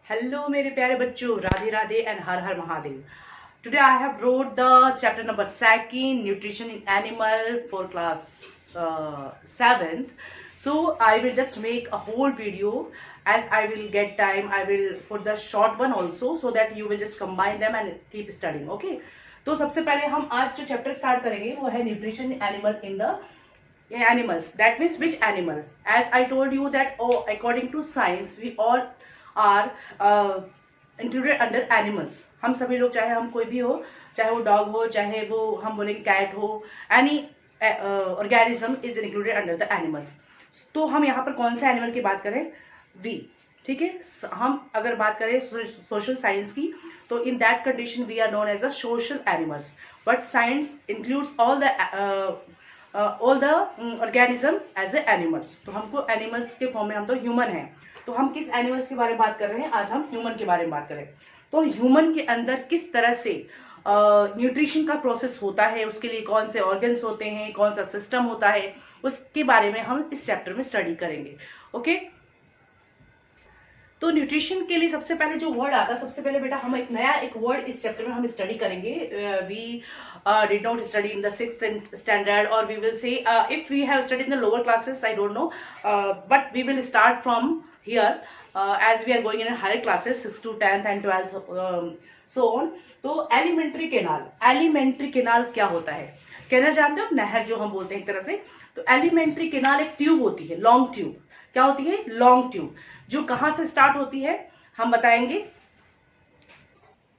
Hello मेरे प्यारे बच्चों, Radhe Radhe and her her Mahadev. Today I have wrote the chapter number 2, nutrition in animal for class 7th. So I will just make a whole video as I will get time. I will put the short one also so that you will just combine them and keep studying. Okay. तो सबसे पहले हम आज जो chapter start करेंगे वो है nutrition animal in the animals. That means which animal? As I told you that according to science we all are included under animals. हम सभी लोग, चाहे हम कोई भी हो, चाहे वो डॉग हो, चाहे वो हम बोलेंगे कैट हो, any organism is included under the animals. तो हम यहाँ पर कौन से एनिमल की बात करें? वी. ठीक है. हम अगर बात करें सोशल साइंस की, तो in that condition we are known as a social animals. But science includes all the organism as a animals. तो हमको एनिमल्स के फॉर्म में, हम तो ह्यूमन हैं, तो हम किस एनिमल्स के बारे में बात कर रहे हैं? आज हम ह्यूमन के बारे में बात करें. तो ह्यूमन के अंदर किस तरह से न्यूट्रिशन का प्रोसेस होता है, उसके लिए कौन से ऑर्गन्स होते हैं, कौन सा सिस्टम होता है, उसके बारे में हम इस चैप्टर में स्टडी करेंगे. ओके. तो न्यूट्रिशन के लिए सबसे पहले जो वर्ड आता है, सबसे पहले बेटा हम एक वर्ड इस चैप्टर में हम स्टडी करेंगे. We did not study in the 6th standard, or we will say if we have studied in the lower classes, I don't know, but we will start from here as we are going in higher classes 6th to 10th and 12th, so on. तो alimentary canal क्या होता है? Canal जानते हो? नहर जो हम बोलते हैं एक तरह से. तो एलिमेंट्री केनाल एक ट्यूब होती है, लॉन्ग ट्यूब. क्या होती है? Long tube. जो कहां से स्टार्ट होती है हम बताएंगे.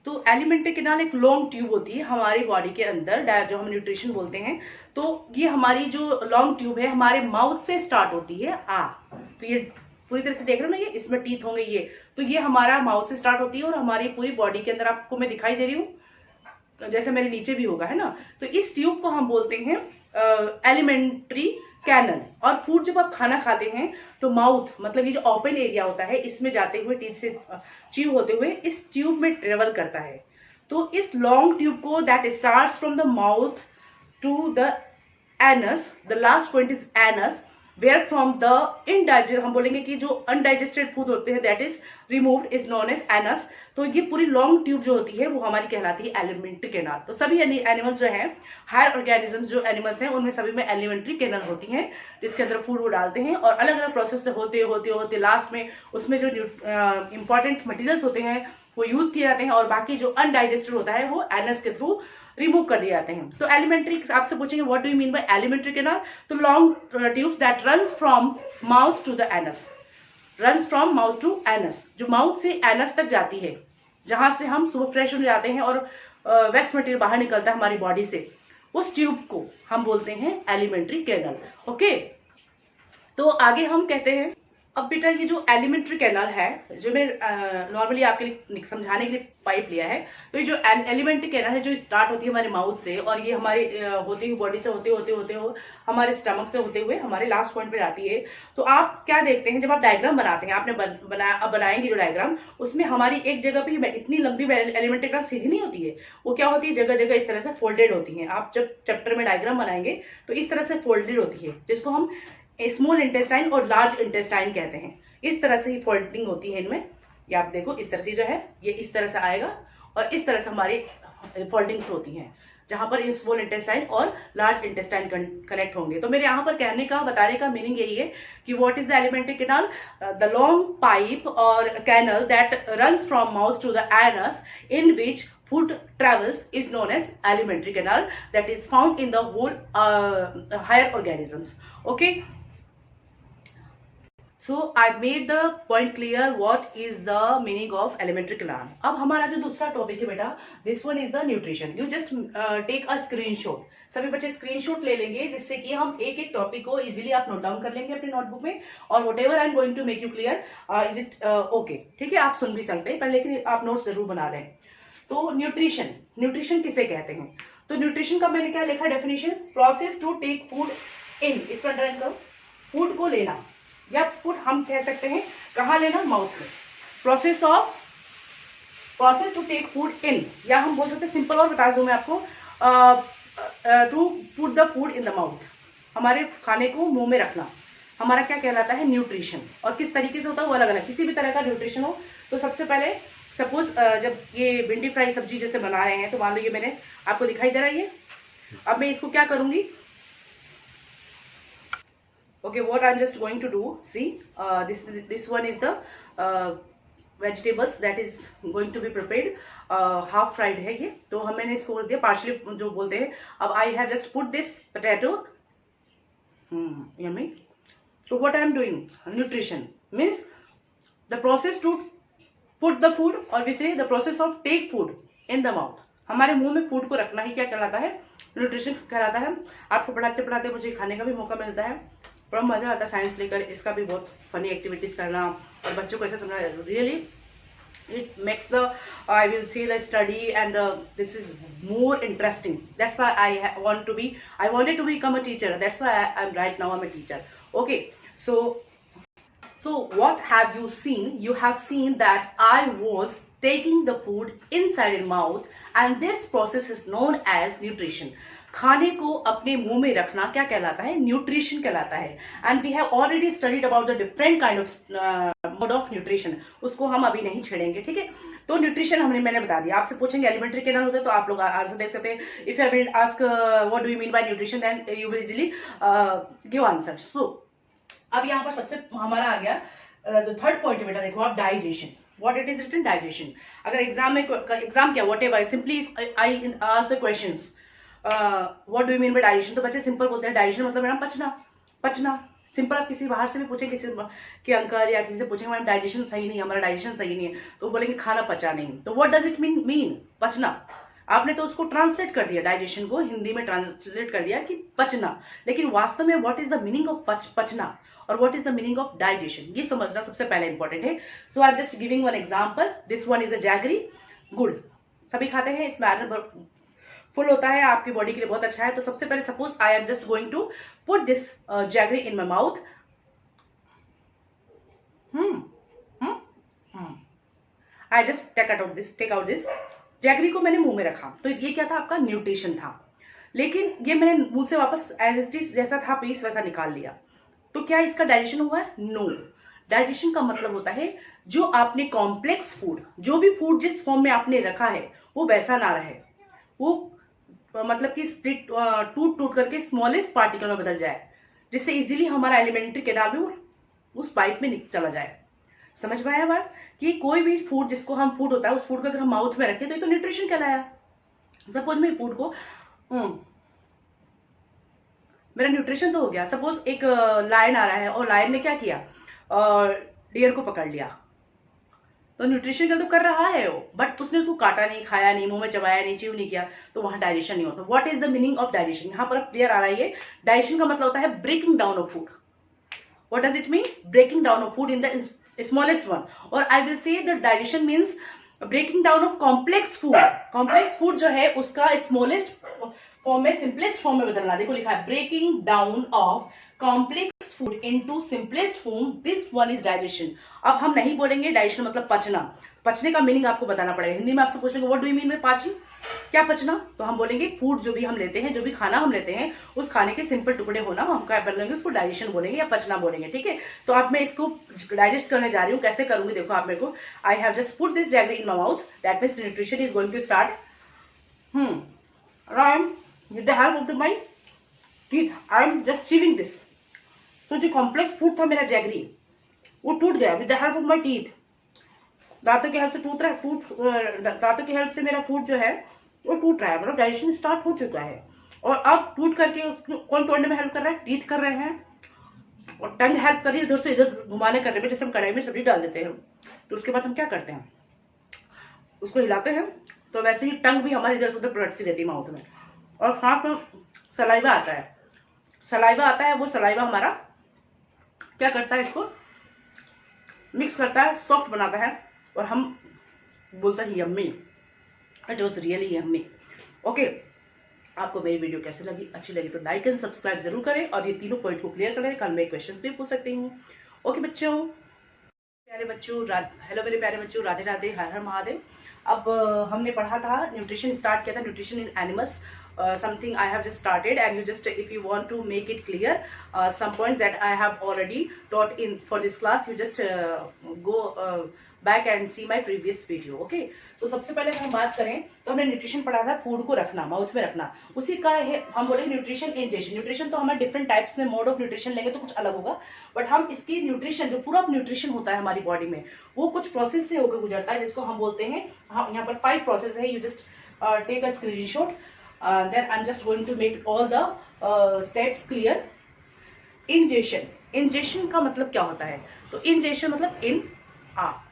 तो एलिमेंट्री केनाल एक लॉन्ग ट्यूब होती है हमारी बॉडी के अंदर, जो हम न्यूट्रिशन बोलते हैं. तो ये हमारी जो लॉन्ग ट्यूब है हमारे माउथ से स्टार्ट होती है. तो ये पूरी तरह से देख रहे हो ना, ये इसमें टीथ होंगे ये. तो ये हमारा माउथ से स्टार्ट होती है और हमारी पूरी बॉडी के अंदर, आपको मैं दिखाई दे रही हूँ जैसे मेरे नीचे भी होगा, है ना. तो इस ट्यूब को हम बोलते हैं एलिमेंट्री कैनल. और फूड जब आप खाना खाते हैं तो माउथ, मतलब ये जो ओपन एरिया होता है, इसमें जाते हुए टीथ से च्यू होते हुए इस ट्यूब में ट्रेवल करता है. तो इस लॉन्ग ट्यूब को that starts from the mouth to the anus, the last point is anus, where from the indigest, हम बोलेंगे कि जो अनडाइजेस्टेड फूड होते हैं that is removed is known as anus. तो ये पूरी लॉन्ग ट्यूब जो होती है वो हमारी कहलाती है एलिमेंट्री केनाल. तो सभी एनिमल्स जो हैं, हायर ऑर्गेनिजम्स जो एनिमल्स हैं, उनमें सभी में एलिमेंट्री केनाल होती हैं, जिसके अंदर फूड वो डालते हैं. और अलग अलग प्रोसेस से होते होते होते लास्ट में उसमें जो इंपॉर्टेंट मटेरियल्स होते हैं वो यूज किए जाते हैं, और बाकी जो अनडाइजेस्टेड होता है वो एनस के थ्रू रिमूव कर दिए जाते हैं. तो एलिमेंट्री, आपसे पूछेंगे what do you mean by elementary canal? तो long tubes that runs from mouth to the anus, runs from mouth to anus, जो माउथ से एनस तक जाती है, जहां से हम सुबह फ्रेश हो जाते हैं और वेस्ट मटेरियल बाहर निकलता है हमारी बॉडी से, उस ट्यूब को हम बोलते हैं एलिमेंट्री केनाल. ओके. तो आगे हम कहते हैं, अब बेटा ये जो एलिमेंट्री कैनाल है, जो मैं नॉर्मली आपके लिए समझाने के लिए पाइप लिया है, तो ये जो एलिमेंट्री कैनाल है जो स्टार्ट होती है हमारे माउथ से, और ये हमारी होती हुई बॉडी से होते होते होते हो हमारे स्टमक से होते हुए हमारे लास्ट पॉइंट पे जाती है. तो आप क्या देखते हैं जब आप डायग्राम बनाते हैं, आपने अब बनाएंगे जो डायग्राम, उसमें हमारी एक जगह पे इतनी लंबी एलिमेंट्री कैनाल सीधी नहीं होती है, वो क्या होती है जगह जगह इस तरह से फोल्डेड होती है. आप जब चैप्टर में डायग्राम बनाएंगे तो इस तरह से फोल्डेड होती है, जिसको हम स्मॉल इंटेस्टाइन और लार्ज इंटेस्टाइन कहते हैं. इस तरह से ही फोल्डिंग होती है इनमें. ये आप देखो, इस तरह से जो है ये इस तरह से आएगा, और इस तरह से हमारी फोल्डिंग्स होती हैं, जहां पर स्मॉल इंटेस्टाइन और लार्ज इंटेस्टाइन कनेक्ट होंगे. तो मेरे यहाँ पर कहने का, बताने का मीनिंग यही है कि what is the elementary canal? The long pipe और canal that runs from mouth to the anus in which food travels is known as alimentary canal, that is found in the whole higher organisms. Okay. So I made the point clear what is the meaning of alimentary canal. अब हमारा जो दूसरा topic है बेटा, this one is the nutrition. You just take a screenshot. सभी बच्चे screenshot ले लेंगे, जिससे कि हम एक एक टॉपिक को इजीली आप नोट डाउन कर लेंगे अपने नोटबुक में, और whatever I am going to make you clear, is it okay? ठीक है, आप सुन भी सकते हैं पर लेकिन आप नोट्स जरूर बना लें. तो न्यूट्रिशन किसे कहते हैं? तो न्यूट्रिशन का मैंने क्या लिखा definition? Process to take food in, इसको अंडरलाइन करो. फूड को लेना, या फूड हम कह सकते हैं कहाँ लेना? माउथ में. Process to take food in, या हम बोल सकते हैं, सिंपल और बता दूं मैं आपको, to put the food in the mouth, हमारे खाने को मुंह में रखना. हमारा क्या कहलाता है, न्यूट्रिशन। और किस तरीके से होता है वो अलग अलग, किसी भी तरह का न्यूट्रिशन हो। तो सबसे पहले सपोज जब ये भिंडी फ्राई सब्जी जैसे बना रहे हैं, तो मान लो ये मैंने आपको दिखाई दे रहा है ये। अब मैं इसको क्या करूंगी, okay, what I'm just going to do, see, this one is the vegetables that is going to be prepared, half fried है ये। तो हम मैंने इसको बोल दिया partially जो बोलते हैं। अब I have just put this potato, yummy। So what I am doing, nutrition means the process to put the food, or we say the process of take food in the mouth। हमारे मुंह में food को रखना ही क्या कहलाता है, nutrition कहलाता है। आपको पढ़ाते पढ़ाते मुझे खाने का भी मौका मिलता है, बड़ा मजा आता है साइंस लेकर, इसका भी बहुत फनी एक्टिविटीज करना और बच्चों को ऐसे समझना, really it makes the, I will say the study and this is more interesting. That's why I wanted to become a teacher, that's why I am right now I am a teacher. Okay, so what have you seen? You have seen that I was taking the food inside your mouth, and this process is known as nutrition। खाने को अपने मुंह में रखना क्या कहलाता है, nutrition कहलाता है। And we have already studied about the different kind of mode of nutrition, उसको हम अभी नहीं छेड़ेंगे, ठीक है। तो न्यूट्रिशन मैंने बता दिया। आपसे पूछेंगे एलिमेंट्री के नाम होते हैं, तो आप लोग आंसर दे सकते हैं। If I will ask what do you mean by nutrition, then you will easily give answer. So अब यहाँ पर सबसे हमारा आ गया जो थर्ड पॉइंट बेटा, देखो आप, digestion. What it is written, digestion. अगर एग्जाम में, एग्जाम क्या, whatever, simply I ask the questions what do you mean by digestion, तो बच्चे सिंपल बोलते हैं डाइजेशन मतलब मैडम पचना, पचना। सिंपल। आप किसी बाहर से भी पूछे, किसी के अंकल या किसी से पूछेंगे मैडम डाइजेशन सही नहीं है, हमारा डाइजेशन सही नहीं है, तो बोलेंगे खाना पचा नहीं। तो व्हाट डज इट मीन पचना। आपने तो उसको ट्रांसलेट कर दिया, डाइजेशन को हिंदी में ट्रांसलेट कर दिया कि पचना, लेकिन वास्तव में what is the meaning of पचना और what is the meaning of digestion, ये समझना सबसे पहले इंपॉर्टेंट है। So I am just giving one example. This one is a jaggery, गुड़ सभी खाते हैं, इसमें आयरन फुल होता है, आपकी बॉडी के लिए बहुत अच्छा है। तो सबसे पहले suppose I am just going to put this jaggery in my mouth. I just take out this jaggery को मैंने मुंह में रखा, तो ये क्या था, आपका न्यूट्रिशन था। लेकिन ये मैंने मुंह से वापस एज इट इज जैसा था पीस वैसा निकाल लिया, तो क्या इसका डाइजेशन हुआ है? नो। डाइजेशन का मतलब होता है जो आपने कॉम्प्लेक्स फूड, जो भी फूड जिस फॉर्म में आपने रखा है वो वैसा ना रहे, वो मतलब कि स्प्लिट टूट करके स्मॉलेस्ट पार्टिकल में बदल जाए, जिससे इजीली हमारा एलिमेंट्री कैनाल में उस पाइप में चला जाए। समझ में आया बात, कि कोई भी फूड जिसको हम फूड होता है, उस फूड को अगर हम माउथ में रखें तो ये तो न्यूट्रिशन कहलाया। सपोज मैं फूड को मेरा न्यूट्रिशन तो हो गया। सपोज एक लायन आ रहा है और लायन ने क्या किया, डियर को पकड़ लिया, तो न्यूट्रिशन का तो कर रहा है वो, बट उसने उसको काटा नहीं, खाया नहीं, मुंह में चबाया नहीं, च्यू नहीं किया, तो वहां डाइजेशन नहीं होता। What is the meaning of digestion, यहाँ पर क्लियर आ रहा है। डाइजेशन का मतलब होता है breaking down of food. What does it mean, breaking down of food in the smallest one. और I will say the digestion means breaking down of complex food. Complex food जो है उसका स्मॉलेस्ट फॉर्म में, simplest form में बदलना। देखो लिखा है breaking down of complex food into simplest form, this one is digestion. अब हम नहीं बोलेंगे डाइजेशन मतलब पचना, पचने का मीनिंग आपको बताना पड़ेगा। हिंदी में आपसे पूछेंगे what do you mean bye पाचन, क्या पचना, तो हम बोलेंगे फूड जो भी हम लेते हैं, जो भी खाना हम लेते हैं, उस खाने के सिंपल टुकड़े होना, हम क्या बोलेंगे उसको डाइजेशन बोलेंगे या पचना बोलेंगे, ठीक है। तो अब मैं इसको डाइजेस्ट करने जा रही हूँ, कैसे करूंगी देखो आप मेरे को। I have just put this jaggery in my mouth, that means nutrition is going to start. With the help of my teeth, I am just chewing this. तो जो कॉम्प्लेक्स फूड था मेरा जैगरी, वो टूट गया with the help of my teeth. दांतों की help से दांतों की हेल्प से मेरा फूड जो है वो टूट रहा है, मतलब डाइजेशन स्टार्ट हो चुका है। और अब टूट करके उसको कौन तोड़ने में हेल्प कर रहा है, टीथ कर रहे हैं, और टंग हेल्प कर रही है इधर से इधर घुमाने कर रहे हैं। जैसे हम कढ़ाई में सब्जी डाल देते हैं, तो उसके बाद हम क्या करते हैं, उसको हिलाते हैं, तो वैसे ही टंग भी हमारी इधर से उधर पलटती रहती है माउथ में। और साथ में सलाइवा आता है, वो सलाइवा हमारा क्या करता है, इसको मिक्स करता है, सॉफ्ट बनाता है, और हम बोलते हैं yummy, it was really yummy. Okay, आपको मेरी वीडियो कैसे लगी, अच्छी लगी तो लाइक एंड सब्सक्राइब जरूर करें, और ये तीनों पॉइंट को क्लियर करें। कल मैं क्वेश्चंस भी पूछ सकती हूँ। ओके बच्चों, प्यारे बच्चों, हेलो मेरे प्यारे बच्चों, राधे राधे, हर हर महादेव। अब हमने पढ़ा था, न्यूट्रिशन स्टार्ट किया था, nutrition in animals. something I have just started, and you just, if you want to make it clear, some points that I have already taught in for this class, you just go back and see my previous video. Okay, तो सबसे पहले हम बात करें तो हमने nutrition पढ़ा था फूड को रखना, माउथ में रखना, उसी का है हम बोलेंगे न्यूट्रिशन इंजेशन। न्यूट्रिशन तो हमारे डिफरेंट टाइप्स में मोड ऑफ न्यूट्रिशन लेंगे तो कुछ अलग होगा, बट हम इसकी न्यूट्रिशन जो पूरा न्यूट्रिशन होता है हमारी बॉडी में वो कुछ प्रोसेस से होकर गुजरता है, जिसको हम बोलते हैं, हाँ यहाँ पर 5 प्रोसेस है। You just take a screenshot, then I am just going to make all the steps clear. Ingestion, ingestion का मतलब क्या होता है? तो इंजेशन मतलब इन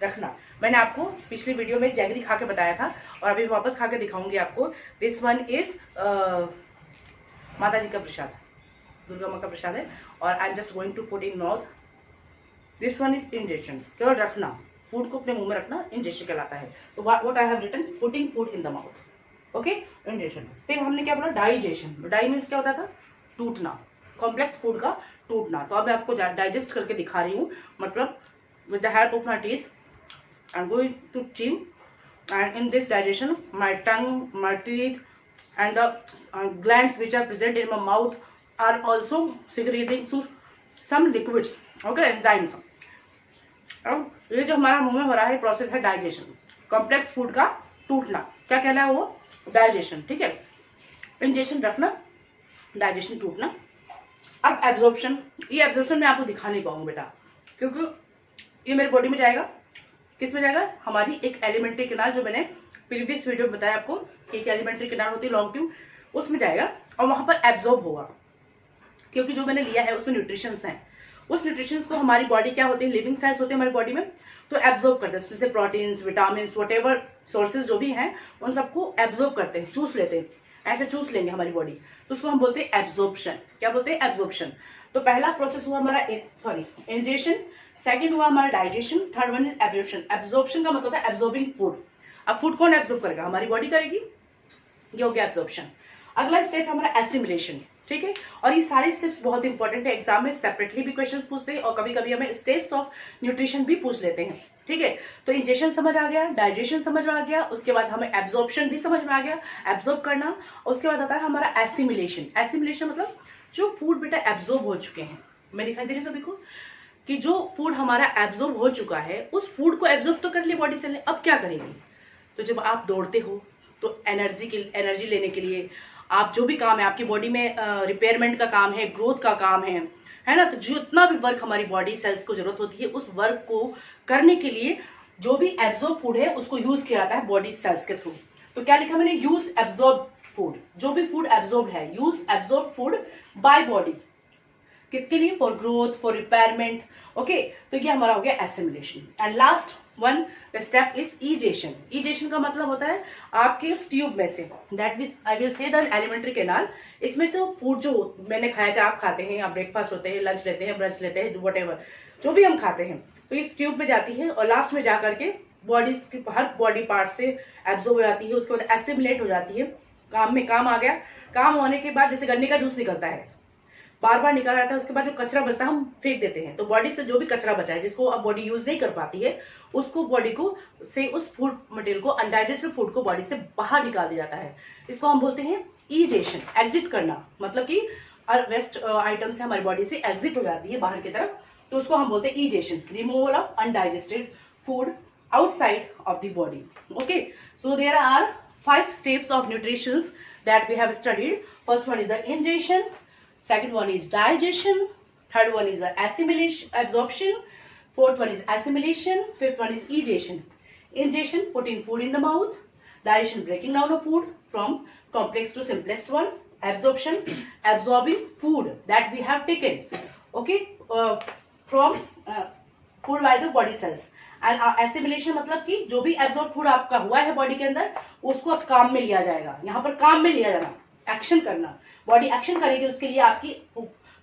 रखना। मैंने आपको पिछली वीडियो में जैगरी खा के बताया था और अभी वापस खा के दिखाऊंगी आपको। दिस वन इज माता जी का प्रसाद, दुर्गा माँ का प्रसाद है, और I am just going to put in mouth. This one is ingestion, केवल रखना, फूड को अपने मुंह में रखना इंजेशन कहलाता है। तो what I have written, putting food in the mouth. Okay, ingestion. फिर हमने क्या बोला, डाइजेशन। डाई मीन्स क्या होता था? टूटना, कॉम्प्लेक्स फूड का टूटना। तो अब मैं आपको डाइजेस्ट करके दिखा रही हूँ, मतलब with the help of my teeth I'm going to chew, and in this digestion my tongue, my teeth and the glands which are present in my mouth are also secreting some liquids, okay, enzymes। अब ये जो हमारा मुंह में हो रहा है process है डाइजेशन, कॉम्प्लेक्स फूड का टूटना, क्या कहना है वो? डाइजेशन, ठीक है। इंजेशन रखना, डाइजेशन टूटना। अब एब्जॉर्प्शन, ये एब्जॉर्प्शन मैं आपको दिखा नहीं पाऊंगा बेटा, क्योंकि ये मेरे बॉडी में जाएगा, किस में जाएगा? हमारी एक एलिमेंट्री कैनाल, जो मैंने प्रीवियस वीडियो में बताया आपको कि एक एलिमेंट्री कैनाल होती है लॉन्ग ट्यूब, उसमें जाएगा और वहां पर एब्जॉर्ब होगा, क्योंकि जो मैंने लिया है उसमें न्यूट्रिशंस हैं। उस न्यूट्रिशंस को हमारी बॉडी क्या होती है, लिविंग सेल्स होते हैं हमारी बॉडी में, तो एब्जॉर्ब करते हैं, जैसे प्रोटीन्स, विटामिन, वॉटेवर सोर्सेज जो भी हैं उन सबको एब्जॉर्ब करते हैं, चूस लेते हैं, ऐसे चूस लेंगे हमारी बॉडी, तो उसको हम बोलते हैं एब्जॉर्प्शन। क्या बोलते हैं? एब्जॉर्प्शन। तो पहला प्रोसेस हुआ हमारा इंजेशन, सेकंड हुआ हमारा digestion, third one is absorption. Absorption का मतलब है एब्जॉर्बिंग फूड। अब फूड कौन एब्जॉर्ब करेगा? हमारी बॉडी करेगी, ये हो गया एब्जॉर्प्शन। अगला स्टेप हमारा एसिमिलेशन, ठीक है। और ये सारे स्टेप्स बहुत इंपॉर्टेंट है, एग्जाम में सेपरेटली भी क्वेश्चंस पूछते हैं और कभी कभी हमें स्टेप्स ऑफ न्यूट्रिशन भी पूछ लेते हैं, ठीक है। तो इंजेशन समझ आ गया, डाइजेशन समझ में आ गया, उसके बाद हमें एब्जॉर्प्शन भी समझ में आ गया, एब्जॉर्ब करना। उसके बाद आता है हमारा एसिमिलेशन। एसिमिलेशन मतलब जो फूड बेटा एब्जॉर्ब हो चुके हैं, मैं दिखाई दे रही हूँ सभी को कि जो फूड हमारा एब्जॉर्ब हो चुका है, उस फूड को एब्जॉर्ब तो कर लिया बॉडी से, अब क्या करेंगे? तो जब आप दौड़ते हो तो एनर्जी लेने के लिए आप जो भी काम है आपकी बॉडी में, रिपेयरमेंट का काम है, ग्रोथ का काम है ना, तो जितना भी वर्क हमारी बॉडी सेल्स को जरूरत होती है, उस वर्क को करने के लिए जो भी एब्जॉर्ब फूड है उसको यूज किया जाता है बॉडी सेल्स के थ्रू। तो क्या लिखा मैंने? Use absorb food. जो भी फूड एब्जॉर्ब है, use absorb food by body, किसके लिए? For growth, for repayment. Okay, तो ये हमारा हो गया assimilation. And last one step is egestion. Egestion का मतलब होता है आपके उस ट्यूब में से, that means I will say the elementary canal, इसमें से वो फूड जो मैंने खाया, चाहे आप खाते हैं, आप ब्रेकफास्ट होते हैं, लंच लेते हैं, ब्रंच लेते हैं, वट जो भी हम खाते हैं, तो इस ट्यूब में जाती है और लास्ट में जाकर के बॉडी की हर बॉडी पार्ट से एब्जॉर्ब हो जाती है, उसके बाद एसिमिलेट हो जाती है। काम आ गया। काम होने के बाद जैसे गन्ने का जूस निकलता है, बार बार निकल आता है, उसके बाद जो कचरा बचता है हम फेंक देते हैं। तो बॉडी से जो भी कचरा बचा है, जिसको अब बॉडी यूज नहीं कर पाती है, उसको बॉडी को से उस फूड मटेरियल को, अनडाइजेस्टेड फूड को बॉडी से बाहर निकाल दिया जाता है। इसको हम बोलते हैं इजेशन, एग्जिट करना, मतलब कि वेस्ट आइटम से हमारी बॉडी से एग्जिट हो जाती है बाहर की तरफ, तो उसको हम बोलते हैं egestion, removal of undigested food outside of the body. Okay, so there are 5 steps of nutrition that we have studied. First one is the ingestion, second one is digestion, third one is the assimilation, absorption, fourth one is assimilation, fifth one is egestion. Ingestion, putting food in the mouth. Digestion, breaking down of food from complex to simplest one. Absorption, absorbing food that we have taken, okay, from food by the body cells. And assimilation मतलब कि जो भी absorb food आपका हुआ है body के अंदर, उसको अब काम में लिया जाएगा। यहाँ पर काम में लिया जाना, एक्शन करना, बॉडी एक्शन करेगी, उसके लिए आपकी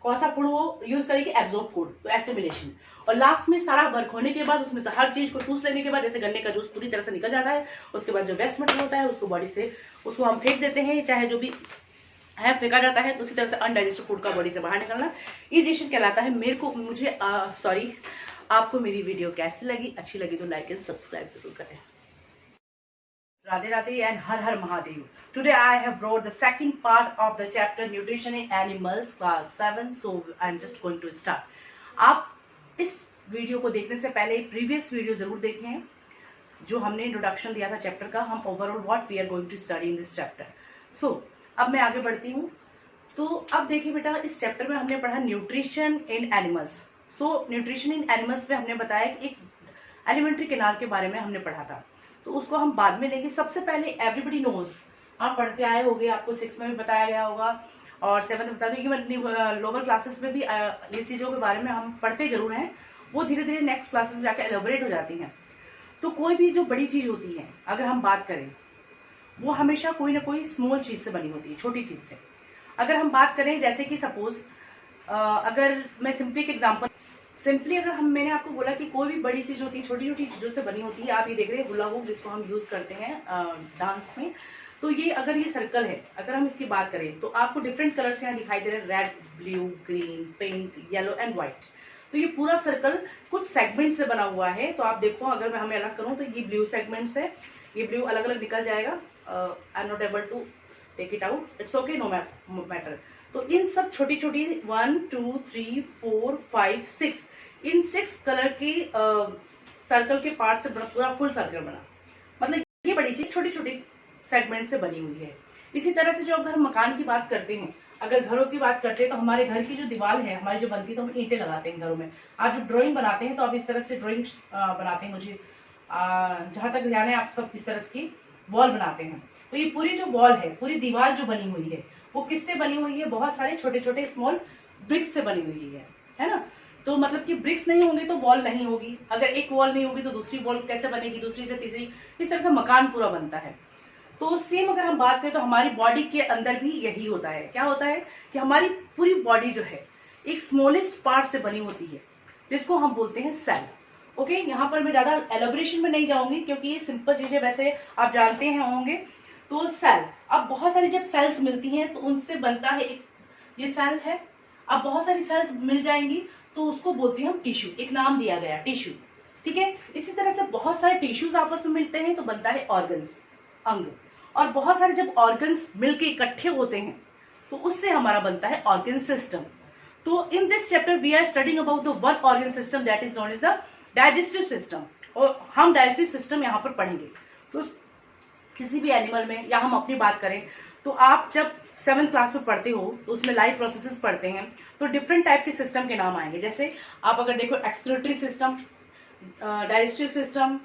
कौन सा फूड वो यूज करेगी? एब्जॉर्ब फूड, तो एसिमिलेशन। और लास्ट में सारा वर्क होने के बाद, उसमें से हर चीज को चूस लेने के बाद, जैसे गन्ने का जूस पूरी तरह से निकल जाता है, उसके बाद जो वेस्ट मटेरियल होता है उसको बॉडी से उसको हम फेंक देते हैं, चाहे जो भी है फेंका जाता है, तो उसी तरह से अनडाइजेस्टेड फूड का बॉडी से बाहर निकलना इजेशन कहलाता है। आपको मेरी वीडियो कैसी लगी? अच्छी लगी तो लाइक एंड सब्सक्राइब जरूर करें। Radhe Radhe and Har Har Mahadev. Today I have brought the second part of the chapter Nutrition in Animals class 7. So I am just going to start. आप इस video को देखने से पहले previous video जरूर देखें हैं जो हमने इंट्रोडक्शन दिया था चैप्टर का. हम overall what we are going to study in this chapter. So अब मैं आगे बढ़ती हूँ. तो अब देखिए बेटा, इस चैप्टर में हमने पढ़ा nutrition in animals. So nutrition in animals में हमने बताया कि एक एलिमेंट्री कैनाल के बारे में हमने पढ़ा था, तो उसको हम बाद में लेंगे. सबसे पहले एवरीबडी नोज, आप पढ़ते आए होंगे, आपको 6 में भी बताया गया होगा और 7 में बता दूं कि लोअर क्लासेस में भी ये चीज़ों के बारे में हम पढ़ते जरूर हैं. वो धीरे धीरे नेक्स्ट क्लासेस में जाकर एलोबरेट हो जाती हैं. तो कोई भी जो बड़ी चीज़ होती है, अगर हम बात करें, वो हमेशा कोई ना कोई स्मॉल चीज़ से बनी होती है, छोटी चीज़ से. अगर हम बात करें जैसे कि सपोज अगर मैं सिंपली एक एग्जाम्पल, सिंपली अगर मैंने आपको बोला कि कोई भी बड़ी चीज होती है छोटी छोटी चीजों से बनी होती है. आप ये देख रहे हैं हुला हुप जिसको हम यूज करते हैं डांस में. तो ये अगर ये सर्कल है, अगर हम इसकी बात करें तो आपको डिफरेंट कलर्स यहाँ दिखाई दे रहे हैं, red, blue, green, pink, yellow and white. तो ये पूरा सर्कल कुछ सेगमेंट से बना हुआ है. तो आप देखो, अगर मैं हमें अलग करूँ तो ये ब्लू सेगमेंट्स है, ये ब्लू अलग अलग निकल जाएगा. I am not able to take it out, it's okay, no matter. तो इन सब छोटी छोटी 1 2 3 4 5 6 इन 6 कलर की सर्कल के पार्ट से पूरा फुल सर्कल बना. मतलब ये बड़ी चीज छोटी छोटी सेगमेंट से बनी हुई है. इसी तरह से जो अगर हम मकान की बात करते हैं, अगर घरों की बात करते हैं, तो हमारे घर की जो दीवार है हमारी जो बनती है, तो हम ईंटें लगाते हैं घरों में. आप जो ड्राइंग बनाते हैं तो आप इस तरह से ड्राइंग बनाते हैं. मुझे जहां तक ध्यान है आप सब इस तरह की वॉल बनाते हैं. तो ये पूरी जो वॉल है, पूरी दीवार जो बनी हुई है, वो किससे बनी हुई है? बहुत सारे छोटे छोटे स्मॉल ब्रिक्स से बनी हुई है ना. तो मतलब कि ब्रिक्स नहीं होंगे तो वॉल नहीं होगी. अगर एक वॉल नहीं होगी तो दूसरी वॉल कैसे बनेगी, दूसरी से तीसरी, इस तरह से मकान पूरा बनता है. तो सेम अगर हम बात करें तो हमारी बॉडी के अंदर भी यही होता है. क्या होता है कि हमारी पूरी बॉडी जो है एक स्मॉलेस्ट पार्ट से बनी होती है, जिसको हम बोलते हैं सेल. ओके, यहाँ पर मैं ज्यादा एलोबरेशन में नहीं जाऊंगी क्योंकि ये सिंपल चीजें वैसे आप जानते हैं होंगे. तो सेल, अब बहुत सारी जब सेल्स मिलती हैं तो उनसे बनता है एक, ये सेल है. अब बहुत सारी सेल्स मिल जाएंगी तो उसको बोलते हैं हम टिश्यू. एक नाम दिया गया टिश्यू, ठीक है. इसी तरह से बहुत सारे टिश्यूज आपस में मिलते हैं तो बनता है ऑर्गन्स, अंग. और बहुत सारे जब ऑर्गन्स मिलके इकट्ठे होते हैं तो उससे हमारा बनता है ऑर्गन सिस्टम. तो in this chapter we are studying about the one organ system that is known as the digestive system. और हम डाइजेस्टिव सिस्टम यहाँ पर पढ़ेंगे. तो किसी भी एनिमल में, या हम अपनी बात करें तो आप जब 7th क्लास में पढ़ते हो तो उसमें लाइफ प्रोसेसेस पढ़ते हैं, तो डिफरेंट टाइप के सिस्टम के नाम आएंगे. जैसे आप अगर देखो excretory system, digestive system,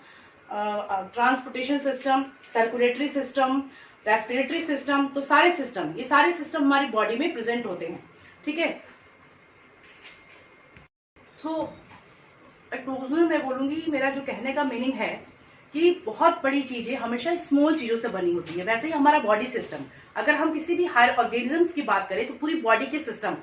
transportation system, circulatory system, respiratory system. तो सारे सिस्टम, ये सारे सिस्टम हमारी बॉडी में प्रेजेंट होते हैं, ठीक है. सो टोटल मैं बोलूंगी, मेरा जो कहने का मीनिंग है कि बहुत बड़ी चीजें हमेशा स्मॉल चीजों से बनी होती है. वैसे ही हमारा बॉडी सिस्टम, अगर हम किसी भी हायर ऑर्गेनिजम्स की बात करें तो पूरी बॉडी के सिस्टम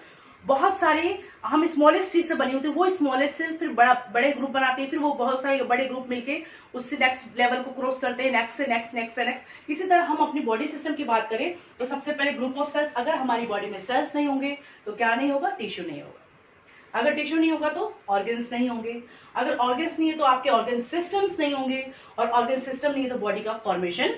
बहुत सारे हम स्मॉलेस्ट चीज से बनी होती है. वो स्मॉलेस्ट से फिर बड़े ग्रुप बनाते हैं, फिर वो बहुत सारे बड़े ग्रुप मिलके उससे नेक्स्ट लेवल को क्रॉस करते हैं, नेक्स्ट से नेक्स्ट, नेक्स्ट से नेक्स्ट. इसी तरह हम अपनी बॉडी सिस्टम की बात करें तो सबसे पहले ग्रुप ऑफ सेल्स. अगर हमारी बॉडी में सेल्स नहीं होंगे तो क्या नहीं होगा? टिश्यू नहीं होगा. अगर टिश्यू नहीं होगा तो ऑर्गन्स नहीं होंगे. अगर ऑर्गन्स नहीं है तो आपके ऑर्गन सिस्टम्स नहीं होंगे, और ऑर्गन सिस्टम नहीं है तो बॉडी का फॉर्मेशन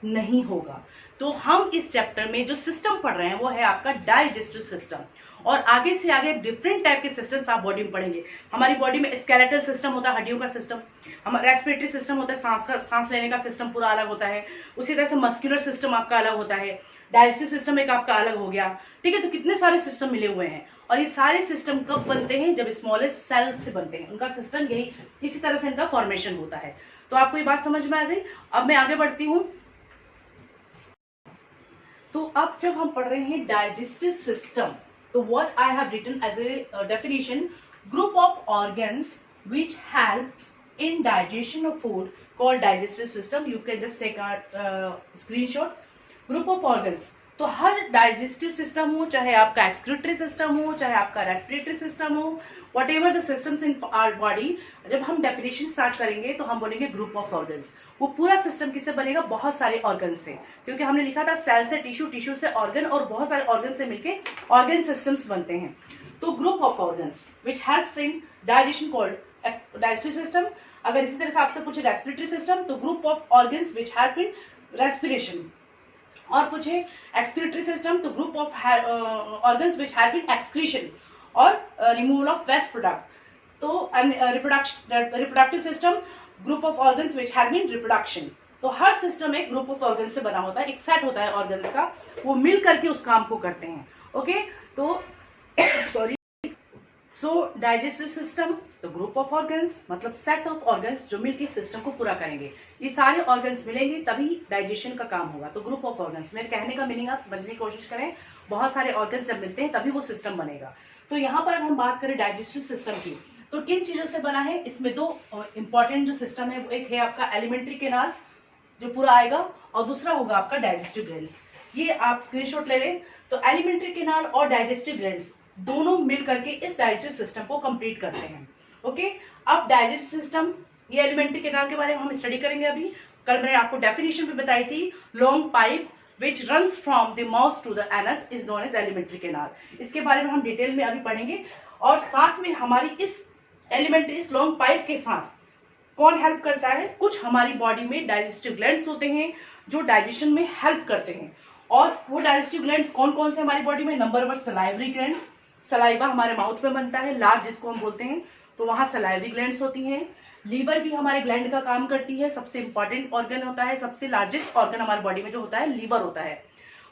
नहीं होगा. तो हम इस चैप्टर में जो सिस्टम पढ़ रहे हैं वो है आपका डाइजेस्टिव सिस्टम. और आगे से आगे डिफरेंट टाइप के सिस्टम्स आप बॉडी में पढ़ेंगे. हमारी बॉडी में स्केलेटल सिस्टम होता है, हड्डियों का सिस्टम. हमारा रेस्पिरेटरी सिस्टम होता है, सांस लेने का सिस्टम पूरा अलग होता है. उसी तरह से मस्कुलर सिस्टम आपका अलग होता है. डाइजेस्टिव सिस्टम एक आपका अलग हो गया, ठीक है. तो कितने सारे सिस्टम मिले हुए हैं, और ये सारे सिस्टम कब बनते हैं? जब स्मॉलेस्ट सेल से बनते हैं. उनका सिस्टम यही, इसी तरह से इनका फॉर्मेशन होता है. तो आपको ये बात समझ में आ गई. अब मैं आगे बढ़ती हूँ. तो अब जब हम पढ़ रहे हैं डाइजेस्टिव सिस्टम, तो what I have written as a definition, group of organs which helps in digestion of food called digestive system. You can just take a screenshot. Group of organs. तो हर डाइजेस्टिव सिस्टम हो, चाहे आपका excretory system हो, चाहे आपका respiratory system हो, whatever the systems in our body, जब हम डेफिनेशन स्टार्ट करेंगे तो हम बोलेंगे ग्रुप ऑफ ऑर्गन्स. वो पूरा सिस्टम किससे बनेगा? बहुत सारे ऑर्गन से. क्योंकि हमने लिखा था सेल से टिश्यू, टिश्यू से ऑर्गन, और बहुत सारे ऑर्गन से मिलके ऑर्गन सिस्टम्स बनते हैं. तो group of organs which helps in digestion called digestive system. अगर इसी तरह से आपसे पूछे रेस्पिरेटरी सिस्टम, तो group of organs which help in respiration. और पूछे एक्सक्रीटरी सिस्टम, तो group of organs which have been excretion और रिमूवल ऑफ वेस्ट प्रोडक्ट। तो reproductive system, group of organs which have been reproduction. तो हर system एक group of organ से बना होता है, एक सेट होता है ऑर्गन्स का, वो मिल करके उस काम को करते हैं। ओके, तो सॉरी, सो डाइजेस्टिव सिस्टम, तो ग्रुप ऑफ ऑर्गन्स मतलब सेट ऑफ ऑर्गन्स जो मिलकर सिस्टम को पूरा करेंगे। ये सारे ऑर्गन्स मिलेंगे तभी डाइजेशन का काम होगा। तो ग्रुप ऑफ ऑर्गन्स, मेरे कहने का मीनिंग आप समझने की कोशिश करें, बहुत सारे ऑर्गन्स जब मिलते हैं तभी वो सिस्टम बनेगा। तो यहाँ पर अगर हम बात करें डाइजेस्टिव सिस्टम की, तो किन चीजों से बना है, इसमें दो इंपॉर्टेंट जो सिस्टम है, एक है आपका एलिमेंट्री केनाल जो पूरा आएगा, और दूसरा होगा आपका डाइजेस्टिव ग्लैंड्स। ये आप स्क्रीनशॉट ले लें। तो एलिमेंट्री केनाल और डाइजेस्टिव ग्लैंड्स दोनों मिल करके इस डाइजेस्टिव सिस्टम को कंप्लीट करते हैं। ओके, अब डाइजेस्टिव सिस्टम, ये एलिमेंट्री केनाल के बारे में हम स्टडी करेंगे अभी। कल मैंने आपको डेफिनेशन भी बताई थी, long pipe which runs from the mouth to the anus is known as alimentary canal। इसके बारे में हम डिटेल में अभी पढ़ेंगे। और साथ में हमारी इस एलिमेंट्री, इस लॉन्ग पाइप के साथ कौन हेल्प करता है, कुछ हमारी बॉडी में डाइजेस्टिव ग्लैंड्स होते हैं जो डाइजेशन में हेल्प करते हैं। और वो डाइजेस्टिव ग्लैंड्स कौन कौन से हमारी बॉडी में, नंबर 1 सलाइवरी ग्लैंड्स, सलाइवा हमारे माउथ में बनता है, लार जिसको हम बोलते हैं, तो वहां सलाइवरी ग्लैंड्स होती हैं। लीवर भी हमारे ग्लैंड का काम करती है, सबसे इंपॉर्टेंट ऑर्गन होता है, सबसे लार्जेस्ट ऑर्गन हमारे बॉडी में जो होता है लीवर होता है।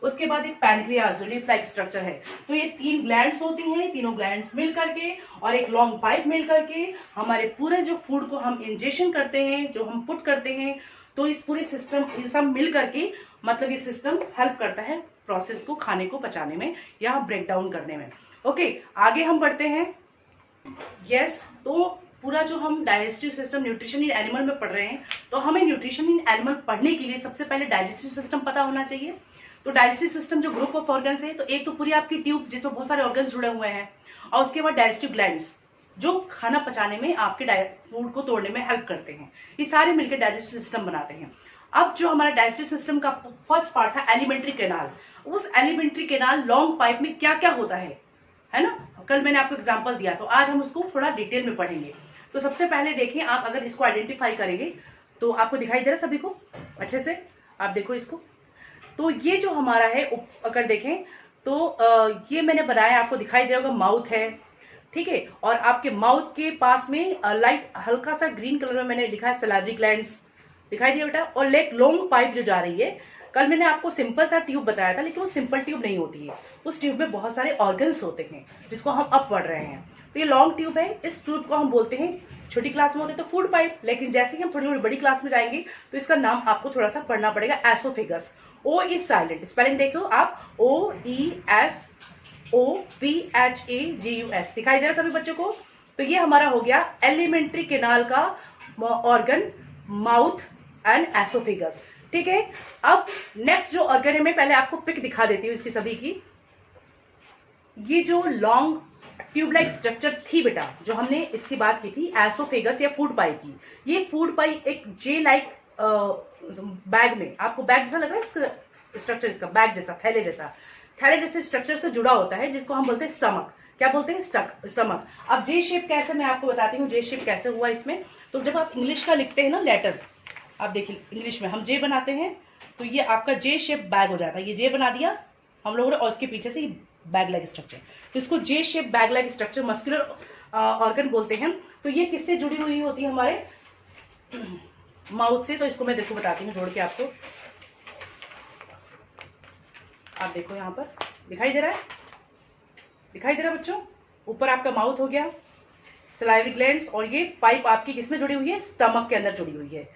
उसके बाद एक पैनक्रियाज जो लीफ लाइक स्ट्रक्चर है। तो ये 3 ग्लैंड्स होती हैं, तीनों ग्लैंड्स मिल करके और एक लॉन्ग पाइप मिल करके हमारे पूरे जो फूड को हम इंजेक्शन करते हैं, जो हम पुट करते हैं, तो इस पूरे सिस्टम, ये सब मिल करके मतलब ये सिस्टम हेल्प करता है प्रोसेस को, खाने को पचाने में या ब्रेक डाउन करने में। ओके, आगे हम बढ़ते हैं। यस, तो पूरा जो हम digestive system nutrition in animal में पढ़ रहे हैं, तो हमें न्यूट्रिशन इन एनिमल पढ़ने के लिए सबसे पहले डाइजेस्टिव सिस्टम पता होना चाहिए। तो डाइजेस्टिव सिस्टम जो ग्रुप ऑफ ऑर्गन्स है, तो एक तो पूरी आपकी ट्यूब जिसमें बहुत सारे ऑर्गन्स जुड़े हुए हैं, और उसके बाद डाइजेस्टिव ग्लैंड्स जो खाना पचाने में, आपके फूड को तोड़ने में हेल्प करते हैं। ये सारे मिलकर डाइजेस्टिव सिस्टम बनाते हैं। अब जो हमारा डाइजेस्टिव सिस्टम का फर्स्ट पार्ट था एलिमेंट्री केनाल, उस एलिमेंट्री केनाल लॉन्ग पाइप में क्या क्या होता है ना, कल मैंने आपको एग्जांपल दिया, तो आज हम उसको थोड़ा डिटेल में पढ़ेंगे। तो सबसे पहले देखिए, आप अगर इसको आइडेंटिफाई करेंगे तो आपको दिखाई दे रहा है सभी को अच्छे से, आप देखो इसको। तो ये जो हमारा है, अगर देखें तो ये मैंने बनाया, आपको दिखाई दे रहा होगा, माउथ है, ठीक है, और आपके माउथ के पास में लाइट हल्का सा ग्रीन कलर में मैंने लिखा है सलाइवरी ग्लैंड्स, दिखाई दिया बेटा। और लेक लॉन्ग पाइप जो जा रही है, कल मैंने आपको सिंपल सा ट्यूब बताया था, लेकिन वो सिंपल ट्यूब नहीं होती है, उस ट्यूब में बहुत सारे ऑर्गन्स होते हैं जिसको हम अब पढ़ रहे हैं। तो ये लॉन्ग ट्यूब है, इस ट्यूब को हम बोलते हैं, छोटी क्लास में होते तो फूड पाइप, लेकिन जैसे ही हम थोड़ी थोड़ी बड़ी क्लास में जाएंगे तो इसका नाम आपको थोड़ा सा पढ़ना पड़ेगा, oesophagus. O is silent, spelling देखो आप, OESOPHAGUS, दिखाई दे रहा सभी बच्चों को। तो ये हमारा हो गया एलिमेंट्री केनाल का ऑर्गन, माउथ एंड एसोफेगस, ठीक है। अब नेक्स्ट जो ऑर्गन है, मैं पहले आपको पिक दिखा देती हूँ इसकी सभी की। ये जो लॉन्ग ट्यूब लाइक स्ट्रक्चर थी बेटा, जो हमने इसकी बात की थी एसोफेगस या फूड पाइप की, ये फूड पाइप एक जे लाइक बैग में, आपको बैग जैसा लग रहा है इसका स्ट्रक्चर, इसका बैग जैसा, थैले जैसे स्ट्रक्चर से जुड़ा होता है, जिसको हम बोलते हैं स्टमक। क्या बोलते हैं? स्टमक। अब जे शेप कैसे, मैं आपको बताती हूँ जे शेप कैसे हुआ इसमें। तो जब आप इंग्लिश का लिखते हैं ना लेटर, आप देखिए इंग्लिश में हम जे बनाते हैं, तो ये आपका जे शेप बैग हो जाता है, ये जे बना दिया हम लोगों ने, और उसके पीछे से बैग लाइक स्ट्रक्चर, तो इसको जे shape bag like structure muscular organ बोलते हैं। तो ये किससे जुड़ी हुई होती है? हमारे माउथ से। तो इसको मैं देखो बताती हूँ जोड़ के आपको, आप देखो यहाँ पर दिखाई दे रहा है, दिखाई दे रहा है बच्चों, ऊपर आपका माउथ हो गया, सलाइवरी ग्लैंड्स, और ये पाइप आपकी किसमें जुड़ी हुई है? स्टमक के अंदर जुड़ी हुई है,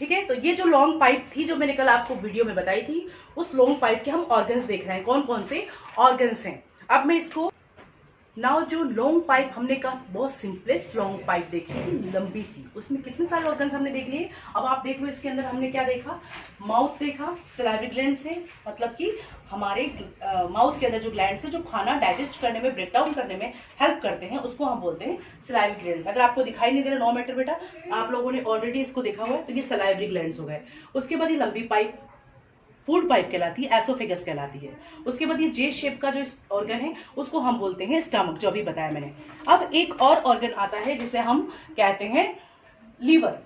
ठीक है। तो ये जो लॉन्ग पाइप थी, जो मैंने कल आपको वीडियो में बताई थी, उस लॉन्ग पाइप के हम ऑर्गन्स देख रहे हैं, कौन कौन से ऑर्गन्स हैं। अब मैं इसको नाउ, जो लॉन्ग पाइप हमने कहा बहुत सिंपलेस्ट लॉन्ग पाइप देखी, लंबी सी, उसमें कितने सारे ऑर्गन्स हमने देख लिए। अब आप देख लो इसके अंदर हमने क्या देखा, माउथ देखा, सलाइवरी ग्लैंड से, मतलब कि हमारे माउथ के अंदर जो ग्लैंड्स है जो खाना डाइजेस्ट करने में, ब्रेक डाउन करने में हेल्प करते हैं, उसको हम बोलते हैं सलाइवरी ग्लैंड्स। अगर आपको दिखाई नहीं दे रहा, नो मैटर बेटा, आप लोगों ने ऑलरेडी इसको देखा हुआ है, तो ये सलाइवरी ग्लैंड्स हो गए। उसके बाद ये लंबी पाइप फूड पाइप कहलाती है, एसोफेगस कहलाती है। उसके बाद ये जे शेप का जो ऑर्गन है उसको हम बोलते हैं स्टमक, जो अभी बताया मैंने। अब एक और ऑर्गन आता है जिसे हम कहते हैं लीवर।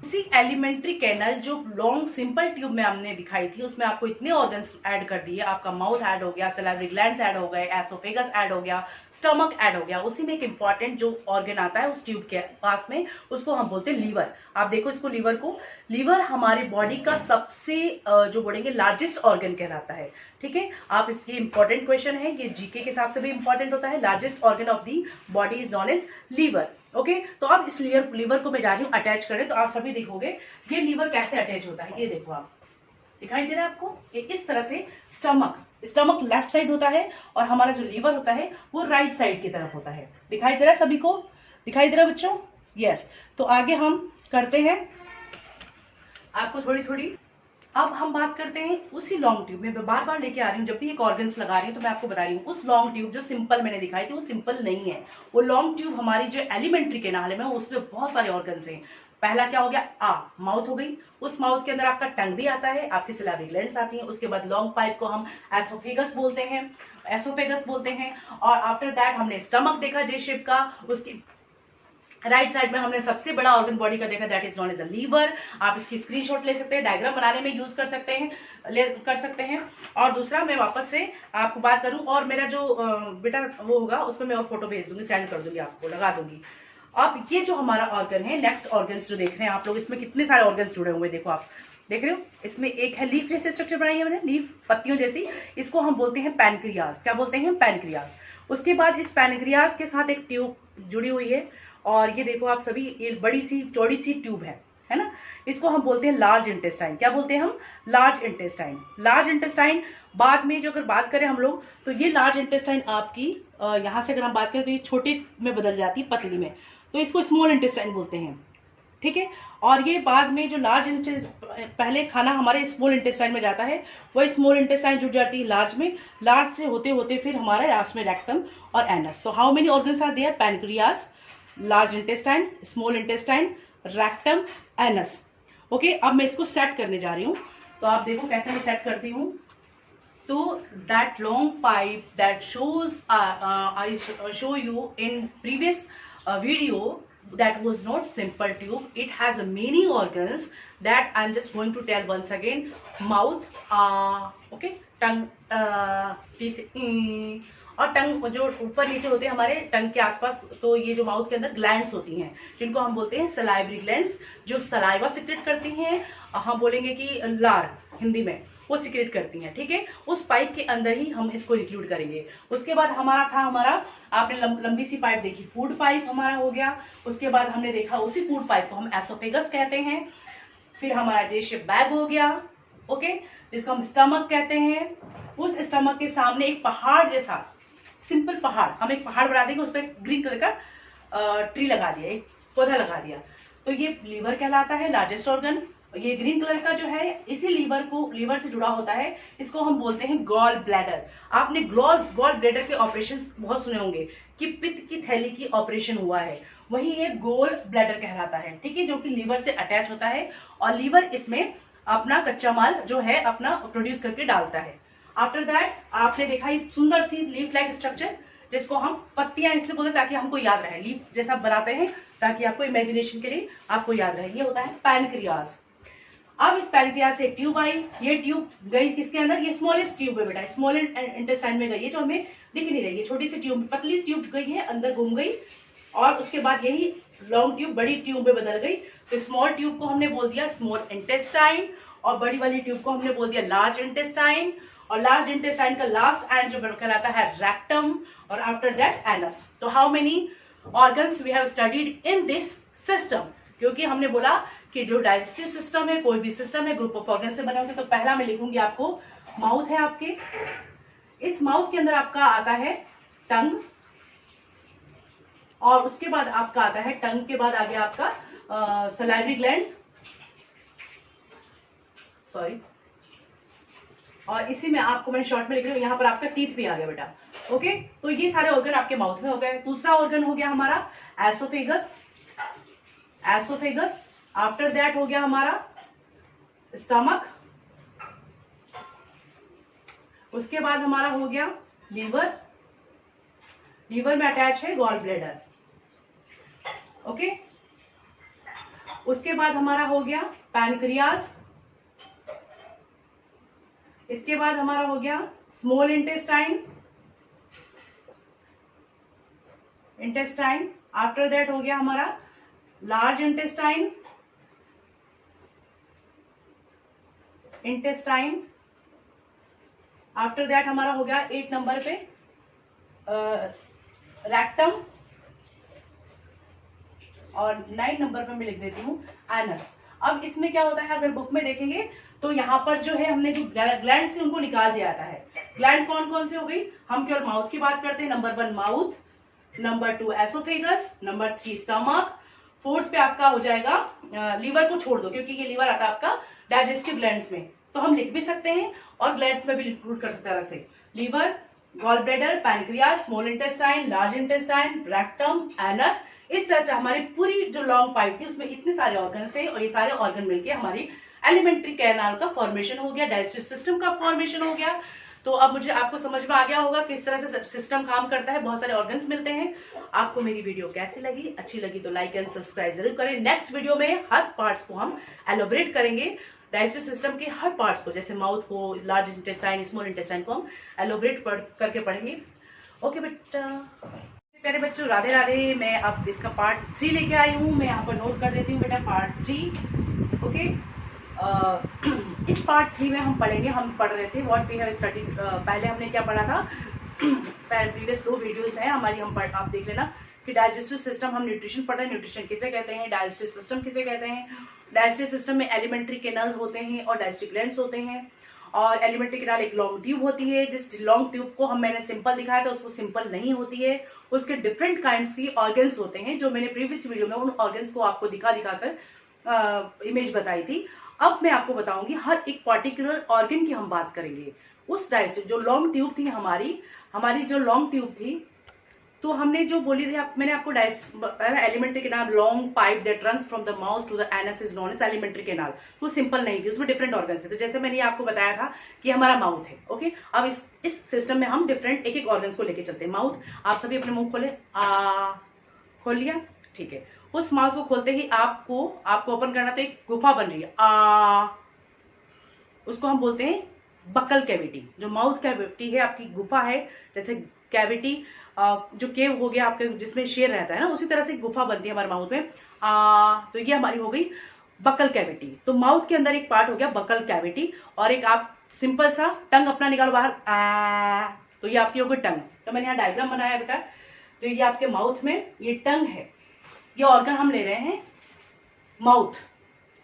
उसी एलिमेंट्री कैनल जो लॉन्ग सिंपल ट्यूब में हमने दिखाई थी, उसमें आपको इतने ऑर्गन्स ऐड कर दिए, आपका माउथ ऐड हो गया, सैलिवरी ग्लैंड्स ऐड हो गए, एसोफेगस ऐड हो गया, स्टमक ऐड हो गया। उसी में एक इंपॉर्टेंट जो ऑर्गन आता है उस ट्यूब के पास में, उसको हम बोलते हैं लीवर। आप देखो इसको, लीवर को, लीवर हमारी बॉडी का सबसे जो बोलेंगे लार्जेस्ट ऑर्गन कहलाता है। ठीक है, आप इसकी इंपॉर्टेंट क्वेश्चन है, ये जीके के हिसाब से भी इंपॉर्टेंट होता है। Largest organ of the body is known as liver. Okay, तो अब इस लीवर को मैं जा रही हूँ अटैच करें, तो आप सभी देखोगे ये लीवर कैसे अटैच होता है। ये देखो, आप दिखाई दे रहा है आपको, ये इस तरह से स्टमक लेफ्ट साइड होता है और हमारा जो लीवर होता है वो राइट साइड की तरफ होता है। दिखाई दे रहा है सभी को? दिखाई दे रहा है बच्चों? यस। तो आगे हम करते हैं आपको थोड़ी। अब हम बात करते हैं उसी लॉन्ग ट्यूब में, मैं बार बार लेके आ रही हूँ, जब भी एक ऑर्गन्स लगा रही हूँ तो मैं आपको बता रही हूँ, उस लॉन्ग ट्यूब जो सिंपल मैंने दिखाई थी वो सिंपल नहीं है। वो लॉन्ग ट्यूब हमारी जो एलिमेंट्री कैनाल में, उसमें बहुत सारे ऑर्गन्स हैं। पहला क्या हो गया? माउथ हो गई। उस माउथ के अंदर आपका टंग भी आता है, आपकी सैलिवरी ग्लैंड्स आती हैं। उसके बाद लॉन्ग पाइप को हम एसोफेगस बोलते हैं। और आफ्टर दैट हमने स्टमक देखा जे शेप का, उसकी राइट साइड में हमने सबसे बड़ा ऑर्गन बॉडी का देखा, that is known as a liver. आप इसकी स्क्रीनशॉट ले सकते हैं, डायग्राम बनाने में यूज कर सकते हैं। और दूसरा, मैं वापस से आपको बात करूं, और मेरा जो बेटा वो होगा उसमें मैं और फोटो भेज दूंगी, सेंड कर दूंगी, आपको लगा दूंगी। अब ये जो हमारा ऑर्गन है, नेक्स्ट ऑर्गन्स जो देख रहे हैं आप लोग, इसमें कितने सारे ऑर्गन्स जुड़े हुए देखो, आप देख रहे हो। इसमें एक है लीफ जैसे स्ट्रक्चर बनाई है मैंने, लीफ पत्तियों जैसी, इसको हम बोलते हैं पैनक्रियाज। क्या बोलते हैं? पैनक्रियाज। उसके बाद इस पैनक्रियाज के साथ एक ट्यूब जुड़ी हुई है, और ये देखो आप सभी, ये बड़ी सी चौड़ी सी ट्यूब है ना, इसको हम बोलते हैं लार्ज इंटेस्टाइन। क्या बोलते हैं हम? Large intestine. बाद में जो अगर बात करें हम लोग, तो ये लार्ज इंटेस्टाइन आपकी यहाँ से अगर हम बात करें तो ये छोटे में बदल जाती है, पतली में, तो इसको स्मॉल इंटेस्टाइन बोलते हैं। ठीक है, और ये बाद में जो लार्ज इंटेस्टाइन, पहले खाना हमारे स्मॉल इंटेस्टाइन में जाता है, वही स्मॉल इंटेस्टाइन जुड़ जाती है लार्ज में, लार्ज से होते होते फिर हमारा लास्ट में रेक्टम और एनस। तो how many organs are there? Pancreas, large intestine, small intestine, rectum, anus. Okay, अब मैं इसको सेट करने जा रही हूँ, तो आप देखो कैसे मैं सेट करती हूँ। तो that long pipe that shows I show you in previous video, that was not simple tube, it has many organs that I'm just going to tell once again. Mouth, okay, tongue, teeth, और टंग जो ऊपर नीचे होते हैं हमारे टंग के आसपास, तो ये जो माउथ के अंदर ग्लैंड्स होती हैं, जिनको हम बोलते हैं सलाइवरी ग्लैंड्स, जो सलाइवा सिक्रेट करती हैं, हम बोलेंगे कि लार हिंदी में, वो सिक्रेट करती हैं। ठीक है, उस पाइप के अंदर ही हम इसको इंक्लूड करेंगे। उसके बाद हमारा आपने लंबी सी पाइप देखी, फूड पाइप हमारा हो गया। उसके बाद हमने देखा उसी फूड पाइप को हम एसोफेगस कहते हैं। फिर हमारा जे शेप बैग हो गया, ओके, जिसको हम स्टमक कहते हैं। उस स्टमक के सामने एक पहाड़ जैसा सिंपल पहाड़, हम एक पहाड़ बना देंगे, उस पर ग्रीन कलर का ट्री लगा दिया, एक पौधा लगा दिया, तो ये लीवर कहलाता है, लार्जेस्ट ऑर्गन। ये ग्रीन कलर का जो है, इसी लीवर से जुड़ा होता है, इसको हम बोलते हैं गॉल ब्लैडर। आपने गॉल ब्लैडर के ऑपरेशंस बहुत सुने होंगे कि पित्त की थैली की ऑपरेशन हुआ है, वही ये गोल ब्लैडर कहलाता है। ठीक है, जो कि लीवर से अटैच होता है, और लीवर इसमें अपना कच्चा माल जो है अपना प्रोड्यूस करके डालता है। आफ्टर दैट आपने देखा ये सुंदर सी लीफ लाइक स्ट्रक्चर, जिसको हम पत्तियां इसलिए बोलते हैं ताकि हमको याद रहे, लीफ जैसा बनाते हैं ताकि आपको इमेजिनेशन के लिए आपको याद रहे। ये होता है पैनक्रियाज। अब इस पैनक्रियाज से एक ट्यूब आई, ये ट्यूब गई किसके अंदर? ये स्मॉलेस्ट ट्यूब है बेटा, स्मॉल इंटेस्टाइन में गई है, जो हमें दिख नहीं रही है, छोटी सी ट्यूब, पतली ट्यूब गई है, अंदर घूम गई, और उसके बाद यही लॉन्ग ट्यूब बड़ी ट्यूब में बदल गई। तो स्मॉल ट्यूब को हमने बोल दिया स्मॉल इंटेस्टाइन, और बड़ी वाली ट्यूब को हमने बोल दिया लार्ज इंटेस्टाइन, और लार्ज इंटेस्टाइन का लास्ट एंड जो कहलाता है रेक्टम, और आफ्टर दैट एनस। तो how many organs we have studied in this system? क्योंकि हमने बोला कि जो डाइजेस्टिव सिस्टम है, कोई भी सिस्टम है, ग्रुप ऑफ ऑर्गन से बने होंगे। तो पहला मैं लिखूंगी आपको, माउथ है आपके, इस माउथ के अंदर आपका आता है टंग, और उसके बाद आपका आता है टंग के बाद आ गया आपका सलाइवरी ग्लैंड, सॉरी, और इसी में आपको मैंने शॉर्ट में लिख रही हूँ, यहाँ पर आपका टीथ भी आ गया बेटा। ओके, तो ये सारे ऑर्गन आपके माउथ में हो गए। दूसरा ऑर्गन हो गया हमारा एसोफेगस, आफ्टर दैट हो गया हमारा स्टमक, उसके बाद हमारा हो गया लीवर में अटैच है गॉल ब्लैडर। ओके, उसके बाद हमारा हो गया पैनक्रियाज, इसके बाद हमारा हो गया स्मॉल इंटेस्टाइन, आफ्टर दैट हो गया हमारा लार्ज इंटेस्टाइन, आफ्टर दैट हमारा हो गया 8 नंबर पे रेक्टम, और 9 नंबर पे मैं लिख देती हूँ एनस। अब इसमें क्या होता है, अगर बुक में देखेंगे तो यहाँ पर जो है हमने जो ग्लैंड से उनको निकाल दिया जाता है। ग्लैंड कौन कौन से हो गई, हम केवल माउथ की बात करते हैं। Number 1 mouth, number 2 oesophagus, number 3 stomach, 4th पे आपका हो जाएगा लीवर को छोड़ दो क्योंकि ये लीवर आता है आपका डाइजेस्टिव ग्लैंड्स में, तो हम लिख भी सकते हैं और ग्लैंड्स में भी इंक्लूड कर सकते हैं से liver, gall bladder, pancreas, small intestine, large intestine, rectum, anus. इस तरह से हमारी पूरी जो लॉन्ग पाइप थी उसमें इतने सारे ऑर्गन थे और ये सारे ऑर्गन मिलके हमारी एलिमेंट्री कैनाल का फॉर्मेशन हो गया, डाइजेस्टिव सिस्टम का फॉर्मेशन हो गया। तो अब मुझे आपको समझ में आ गया होगा किस तरह से सिस्टम काम करता है, बहुत सारे ऑर्गन्स मिलते हैं। आपको मेरी वीडियो कैसी लगी, अच्छी लगी तो लाइक एंड सब्सक्राइब जरूर करें। नेक्स्ट वीडियो में हर पार्ट्स को हम एलोबरेट करेंगे, डाइजेस्टिव सिस्टम के हर पार्ट्स को, जैसे माउथ को, लार्ज इंटेस्टाइन, स्मॉल इंटेस्टाइन को हम एलोबरेट करके पढ़ेंगे। ओके बेटा, प्यारे बच्चों राधे राधे। मैं अब इसका पार्ट 3 लेके आई हूँ, मैं यहाँ पर नोट कर देती हूँ बेटा पार्ट 3। ओके, इस पार्ट 3 में हम पढ़ेंगे, हम पढ़ रहे थे व्हाट वी हैव स्टडीड। पहले हमने क्या पढ़ा था, प्रीवियस 2 वीडियोस हैं हमारी, हम आप देख लेना कि डाइजेस्टिव सिस्टम, हम न्यूट्रिशन पढ़ रहे हैं, न्यूट्रिशन किसे कहते हैं, डाइजेस्टिव सिस्टम किसे कहते हैं। डाइजेस्टिव सिस्टम में एलिमेंट्री कैनाल होते हैं और डाइजेस्टिव ग्लैंड्स होते हैं, और एलिमेंट्री कैनाल एक लॉन्ग ट्यूब होती है, जिस लॉन्ग ट्यूब को मैंने सिंपल दिखाया था उसको सिंपल नहीं होती है, उसके डिफरेंट काइंड्स की ऑर्गन्स होते हैं, जो मैंने प्रीवियस वीडियो में उन ऑर्गन्स को आपको दिखाकर इमेज बताई थी। अब मैं आपको बताऊंगी हर एक पर्टिकुलर ऑर्गन की हम बात करेंगे। उस डाइजेस्टिव जो लॉन्ग ट्यूब थी हमारी जो लॉन्ग ट्यूब थी, तो हमने जो बोली थी मैंने आपको alimentary canal, long pipe that runs from the mouth to the anus is known as alimentary canal. तो सिंपल नहीं थी, उसमें डिफरेंट ऑर्गन्स थे। तो जैसे मैंने आपको बताया था कि हमारा माउथ है, ओके। अब इस सिस्टम में हम डिफरेंट एक ऑर्गन्स को लेके चलते हैं। माउथ, आप सभी अपने मुंह खोले, खोल लिया, ठीक है। उस माउथ को खोलते ही आपको ओपन करना, तो एक गुफा बन रही है, उसको हम बोलते हैं बकल कैविटी। जो माउथ कैविटी है आपकी गुफा है, जैसे कैविटी जो केव हो गया आपके जिसमें शेर रहता है ना, उसी तरह से गुफा बनती है हमारे माउथ में, तो ये हमारी हो गई बकल कैविटी। तो माउथ के अंदर एक पार्ट हो गया बकल कैविटी, और एक आप सिंपल सा टंग अपना निकालो बाहर, तो ये आपकी हो गई टंग। तो मैंने यहाँ डायग्राम बनाया बेटा, तो ये आपके माउथ में ये टंग है, ये ऑर्गन हम ले रहे हैं माउथ,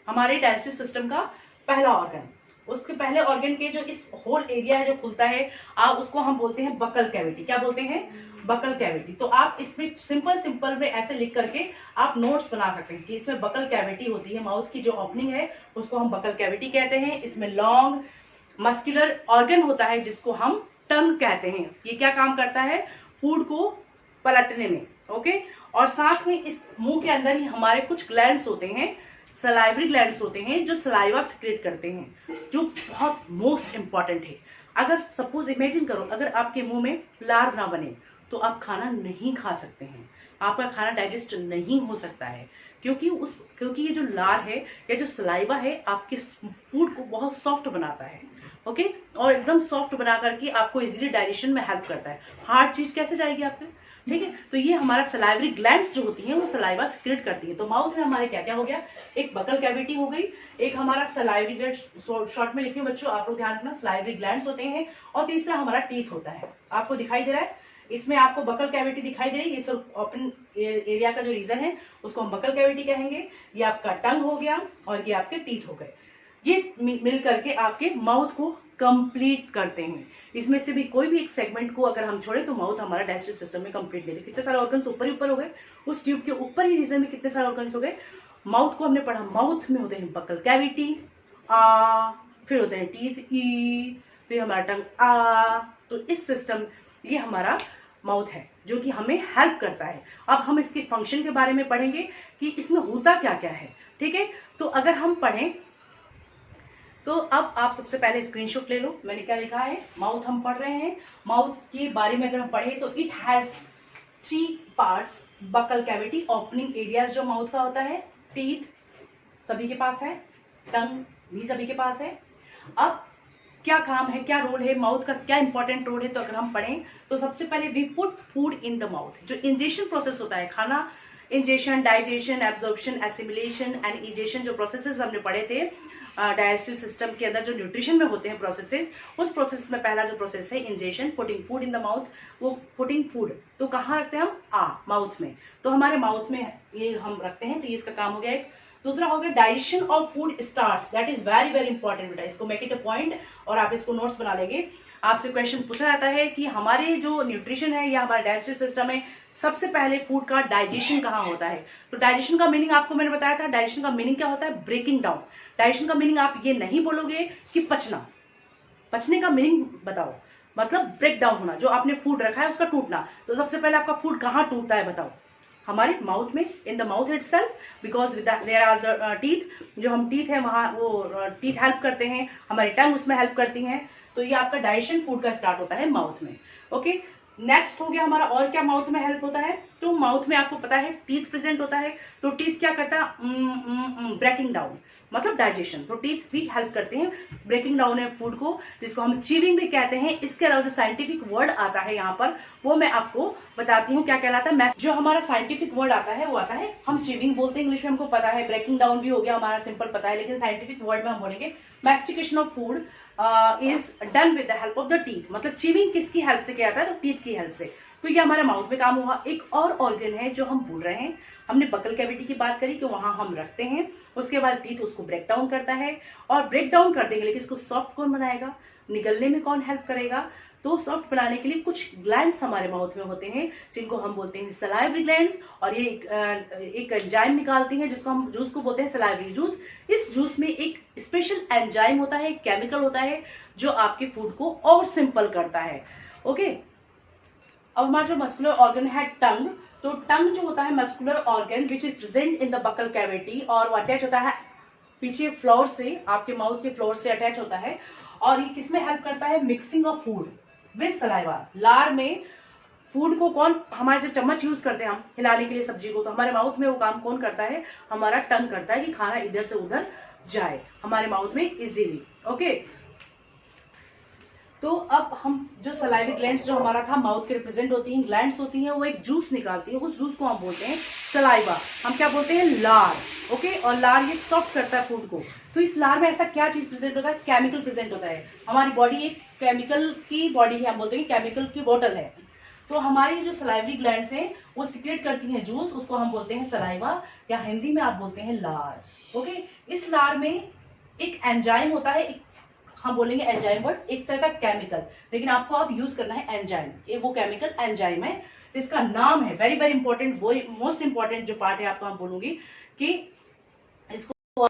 हमारे डाइजेस्टिव सिस्टम का पहला ऑर्गन। उसके पहले ऑर्गन के जो इस होल एरिया है जो खुलता है, उसको हम बोलते हैं बकल कैविटी। क्या बोलते हैं, बकल कैविटी। तो आप इसमें सिंपल में ऐसे लिख करके आप नोट्स बना सकते हैं कि इसमें बकल कैविटी होती है, माउथ की जो ओपनिंग है उसको हम बकल कैविटी कहते हैं। इसमें लॉन्ग मस्कुलर ऑर्गन होता है जिसको हम टंग कहते हैं। ये क्या काम करता है, फूड को पलटने में, ओके। और साथ में इस मुंह के अंदर ही हमारे कुछ ग्लैंड्स होते हैं, सलाइवरी ग्लैंड्स होते हैं, जो सलाइवा सिक्रेट करते हैं, जो बहुत मोस्ट इंपॉर्टेंट है। अगर सपोज इमेजिन करो, अगर आपके मुंह में लार ना बने तो आप खाना नहीं खा सकते हैं, आपका खाना डाइजेस्ट नहीं हो सकता है, क्योंकि ये जो लार है या जो सलाइवा है आपके फूड को बहुत सॉफ्ट बनाता है, ओके। और एकदम सॉफ्ट बना करके आपको इजीली डाइजेशन में हेल्प करता है। हार्ड चीज कैसे जाएगी आपके, ठीक है। तो ये हमारा सलाइवरी ग्लैंड्स जो होती हैं वो सलाइवा सिक्रेट करती है। तो माउथ में हमारे क्या क्या हो गया, एक बकल कैविटी हो गई, एक हमारा सलाइवरी ग्लैंड, शॉर्ट में लिखिए बच्चों, आप लोग ध्यान रखना, सलाइवरी ग्लैंड्स होते हैं, और तीसरा हमारा टीथ होता है। आपको दिखाई दे रहा है, इसमें आपको बकल कैविटी दिखाई दे रही है, ये ओपन एरिया का जो रीजन है उसको हम बकल कैविटी कहेंगे। ये आपका टंग हो गया और ये आपके टीथ हो गए, ये मिल करके आपके माउथ को कंप्लीट करते हैं। इसमें से भी कोई भी एक सेगमेंट को अगर हम छोड़े तो माउथ हमारा डाइजेस्टिव सिस्टम में कंप्लीट ले। कितने सारे ऑर्गन्स ऊपर ही ऊपर हो गए, उस ट्यूब के ऊपर ही रीजन में कितने सारे ऑर्गन्स हो गए। माउथ को हमने पढ़ा, माउथ में होते हैं बकल कैविटी, फिर होते हैं टीथ, फिर हमारा टंग, तो इस सिस्टम, ये हमारा माउथ है जो कि हमें हेल्प करता है। अब हम इसके फंक्शन के बारे में पढ़ेंगे कि इसमें होता क्या क्या है, ठीक है। तो अगर हम पढ़ें तो अब आप सबसे पहले स्क्रीनशॉट ले लो, मैंने क्या लिखा है, माउथ हम पढ़ रहे हैं। माउथ के बारे में अगर हम पढ़े तो it has 3 parts, buccal cavity, opening areas जो माउथ का होता है, टीथ, सभी के पास है, टंग भी सभी के पास है। अब क्या काम है, क्या रोल है, माउथ का क्या इंपॉर्टेंट रोल है, तो अगर हम पढ़ें तो सबसे पहले we put food in the mouth. जो इंजेशन प्रोसेस होता है, खाना ingestion, digestion, absorption, assimilation and egestion, जो प्रोसेसेस हमने पढ़े थे डाइजेस्टिव सिस्टम के अंदर जो न्यूट्रिशन में होते हैं प्रोसेसेस, उस प्रोसेस में पहला जो प्रोसेस है ingestion, putting food in the mouth. वो पुटिंग फूड तो कहाँ रखते हैं हम, माउथ में, तो हमारे माउथ में ये हम रखते हैं, तो ये इसका काम हो गया एक। दूसरा हो गया digestion of food starts, that is very very important बेटा, इसको मेक इट अ पॉइंट और आप इसको नोट्स बना लेंगे। आपसे क्वेश्चन पूछा जाता है कि हमारे जो न्यूट्रिशन है या हमारा डाइजेस्टिव सिस्टम है, सबसे पहले फूड का डाइजेशन कहाँ होता है। तो डाइजेशन का मीनिंग आपको मैंने बताया था, डाइजेशन का मीनिंग क्या होता है, ब्रेकिंग डाउन। डाइजेशन का मीनिंग आप ये नहीं बोलोगे कि पचना, पचने का मीनिंग बताओ, मतलब ब्रेक डाउन होना, जो आपने फूड रखा है उसका टूटना। तो सबसे पहले आपका फूड कहाँ टूटता है बताओ, हमारे माउथ में, in the mouth itself, because there are the teeth, जो हम टीथ है वहां, वो टीथ हेल्प करते हैं, हमारी टंग उसमें हेल्प करती हैं। तो ये आपका डाइजेशन फूड का स्टार्ट होता है माउथ में। ओके, नेक्स्ट हो गया हमारा, और क्या माउथ में हेल्प होता है, तो माउथ में आपको पता है टीथ प्रेजेंट होता है, तो टीथ क्या करता है, ब्रेकिंग डाउन, मतलब डाइजेशन। तो टीथ भी हेल्प करते हैं ब्रेकिंग डाउन है फूड को, जिसको हम चीविंग भी कहते हैं। इसके अलावा जो साइंटिफिक वर्ड आता है यहाँ पर, वो मैं आपको बताती हूँ क्या कहलाता है। जो हमारा साइंटिफिक वर्ड आता है वो आता है, हम चीविंग बोलते हैं इंग्लिश में, हमको पता है, ब्रेकिंग डाउन भी हो गया हमारा, सिंपल पता है, लेकिन साइंटिफिक वर्ड में हम बोलेंगे mastication of food is done with the help of the teeth. मतलब चीविंग किसकी हेल्प से किया जाता है, तो टीथ की हेल्प से। तो ये हमारे माउथ में काम हुआ। एक और ऑर्गन है जो हम भूल रहे हैं, हमने बकल कैविटी की बात करी कि वहां हम रखते हैं, उसके बाद टीथ उसको ब्रेक डाउन करता है, और ब्रेक डाउन कर देंगे, लेकिन इसको सॉफ्ट कौन बनाएगा, निगलने में कौन हेल्प करेगा, तो सॉफ्ट बनाने के लिए कुछ ग्लैंड्स हमारे माउथ में होते हैं, जिनको हम बोलते हैं सलाइवरी ग्लैंड्स, और ये एक एंजाइम निकालती हैं, जिसको हम जूस को बोलते हैं सलाइवरी जूस। इस जूस में एक स्पेशल एंजाइम होता है, एक केमिकल होता है, जो आपके फूड को और सिंपल करता है। ओके, अब हमारा जो मस्कुलर ऑर्गन है टंग, तो टंग जो होता है muscular organ which is present in the buccal cavity, और वो अटैच होता है पीछे फ्लोर से, आपके माउथ के फ्लोर से अटैच होता है, और ये किसमें हेल्प करता है, mixing of food with saliva. लार में फूड को कौन, हमारे जो चम्मच यूज करते हैं हम हिलाने के लिए सब्जी को, तो हमारे माउथ में वो काम कौन करता है, हमारा टंग करता है, कि खाना इधर से उधर जाए हमारे माउथ में इजीली। ओके, तो अब हम जो सलाइवरी ग्लैंड्स जो हमारा था माउथ के रिप्रेजेंट होती हैं, ग्लैंड्स होती हैं, वो एक जूस निकालती है, उस जूस को हम बोलते हैं सलाइवा, हम क्या बोलते हैं, लार। ओके, और लार ये सॉफ्ट करता है फूड को। तो इस लार में ऐसा क्या चीज प्रेजेंट होता है, केमिकल प्रेजेंट होता है। हमारी बॉडी एक केमिकल की बॉडी है, हम बोलते हैं केमिकल की बोतल है। तो हमारी जो सलाइवरी ग्लैंड्स हैं वो सिक्रेट करती हैं जूस, उसको हम बोलते हैं सलाइवा, या हिंदी में आप बोलते हैं लार। ओके, इस लार में एक एंजाइम होता है, हम बोलेंगे एंजाइम वर्ड, एक तरह का केमिकल, लेकिन आपको अब यूज करना है एंजाइम, ये वो केमिकल एंजाइम है, जिसका नाम है वेरी वेरी इंपॉर्टेंट, वो मोस्ट इंपॉर्टेंट जो पार्ट है आपको हम बोलूंगी कि इसको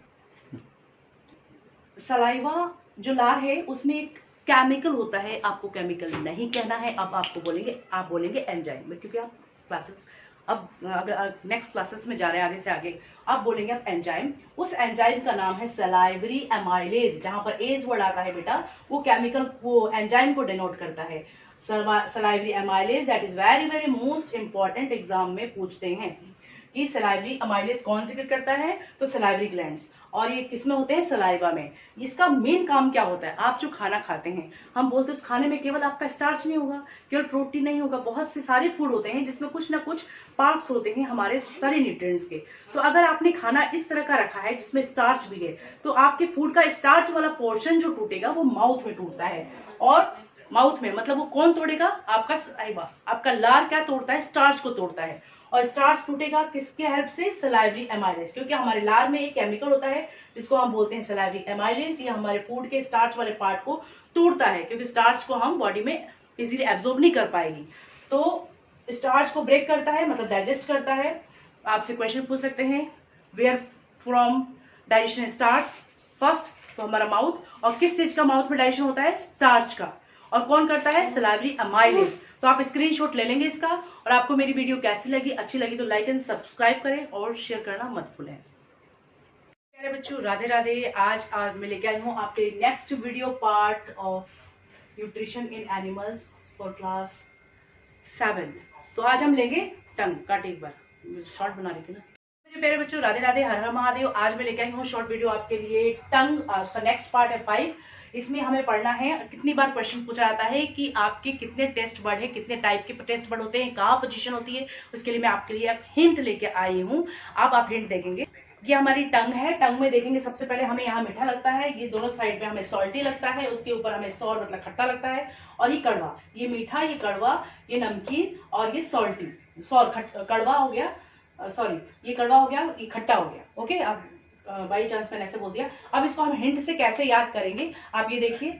सलाइवा जो लार है उसमें एक केमिकल होता है, आपको केमिकल नहीं कहना है, अब आपको बोलेंगे, आप बोलेंगे एंजाइम, क्योंकि आप क्लासेस अब अगर नेक्स्ट क्लासेस में जा रहे हैं आगे से आगे, अब बोलेंगे आप एंजाइम। उस एंजाइम का नाम है सलाइवरी एमाइलेज, जहां पर एज वर्ड आता है बेटा, वो केमिकल, वो एंजाइम को डिनोट करता है, salivary amylase. That is very very most important, exam में पूछते हैं कि सलाइवरी एमाइलेज कौन सिक्रेट करता है, तो सलाइवरी ग्लैंड्स, और ये किसमें होते हैं, सलाइवा में। इसका मेन काम क्या होता है, आप जो खाना खाते हैं, हम बोलते हैं उस खाने में केवल आपका स्टार्च नहीं होगा, केवल प्रोटीन नहीं होगा, बहुत से सारे फूड होते हैं जिसमें कुछ ना कुछ पार्ट्स होते हैं हमारे सारे न्यूट्रिएंट्स के। तो अगर आपने खाना इस तरह का रखा है जिसमें स्टार्च भी है, तो आपके फूड का स्टार्च वाला पोर्शन जो टूटेगा वो माउथ में टूटता है, और माउथ में मतलब वो कौन तोड़ेगा, आपका सलाइवा, आपका लार क्या तोड़ता है, स्टार्च को तोड़ता है, और स्टार्च टूटेगा किसके हेल्प से, सलाइवरी एमाइलेज, क्योंकि हमारे लार में एक केमिकल होता है जिसको हम बोलते हैं सलाइवरी एमाइलेज। ये हमारे फूड के स्टार्च वाले पार्ट को तोड़ता है, क्योंकि स्टार्च को हम बॉडी में इजीली एब्जॉर्ब नहीं कर पाएगी, तो स्टार्च को ब्रेक करता है, मतलब डाइजेस्ट करता है। आपसे क्वेश्चन पूछ सकते हैं, where from digestion starts, first तो हमारा माउथ, और किस चीज का माउथ में डाइजेशन होता है, स्टार्च का, और कौन करता है, सलाइवरी एमाइलेज। तो आप स्क्रीनशॉट ले लेंगे इसका, और आपको मेरी वीडियो कैसी लगी, अच्छी लगी तो लाइक एंड सब्सक्राइब करें और शेयर करना मत भूलें। प्यारे बच्चों, राधे राधे। आज मैं लेके आई हूँ आपके next video part of nutrition in animals for class 7। तो आज हम लेंगे टंग, काट एक बार, शॉर्ट बना रही थी ना। प्यारे बच्चों, राधे राधे, हर हर महादेव। आज मैं लेकर आई हूँ शॉर्ट वीडियो आपके लिए। टंग, उसका नेक्स्ट पार्ट है 5। इसमें हमें पढ़ना है कितनी बार क्वेश्चन पूछा जाता है कि आपके कितने टेस्ट वर्ड है, कितने टाइप के टेस्ट वर्ड होते हैं, कहाँ पोजीशन होती है। उसके लिए मैं आपके लिए हिंट लेके आई हूँ। अब आप हिंट देखेंगे। ये हमारी टंग है। टंग में देखेंगे सबसे पहले हमें यहाँ मीठा लगता है, ये दोनों साइड में हमें सॉल्टी लगता है, उसके ऊपर हमें सॉर मतलब खट्टा लगता है, और ये कड़वा, ये मीठा, ये कड़वा, ये नमकीन, और ये सॉल्टी। सॉर कड़वा हो गया, सॉरी ये कड़वा हो गया, ये खट्टा हो गया। ओके, अब बाई चांस मैंने ऐसे बोल दिया। अब इसको हम हिंट से कैसे याद करेंगे, आप ये देखिए।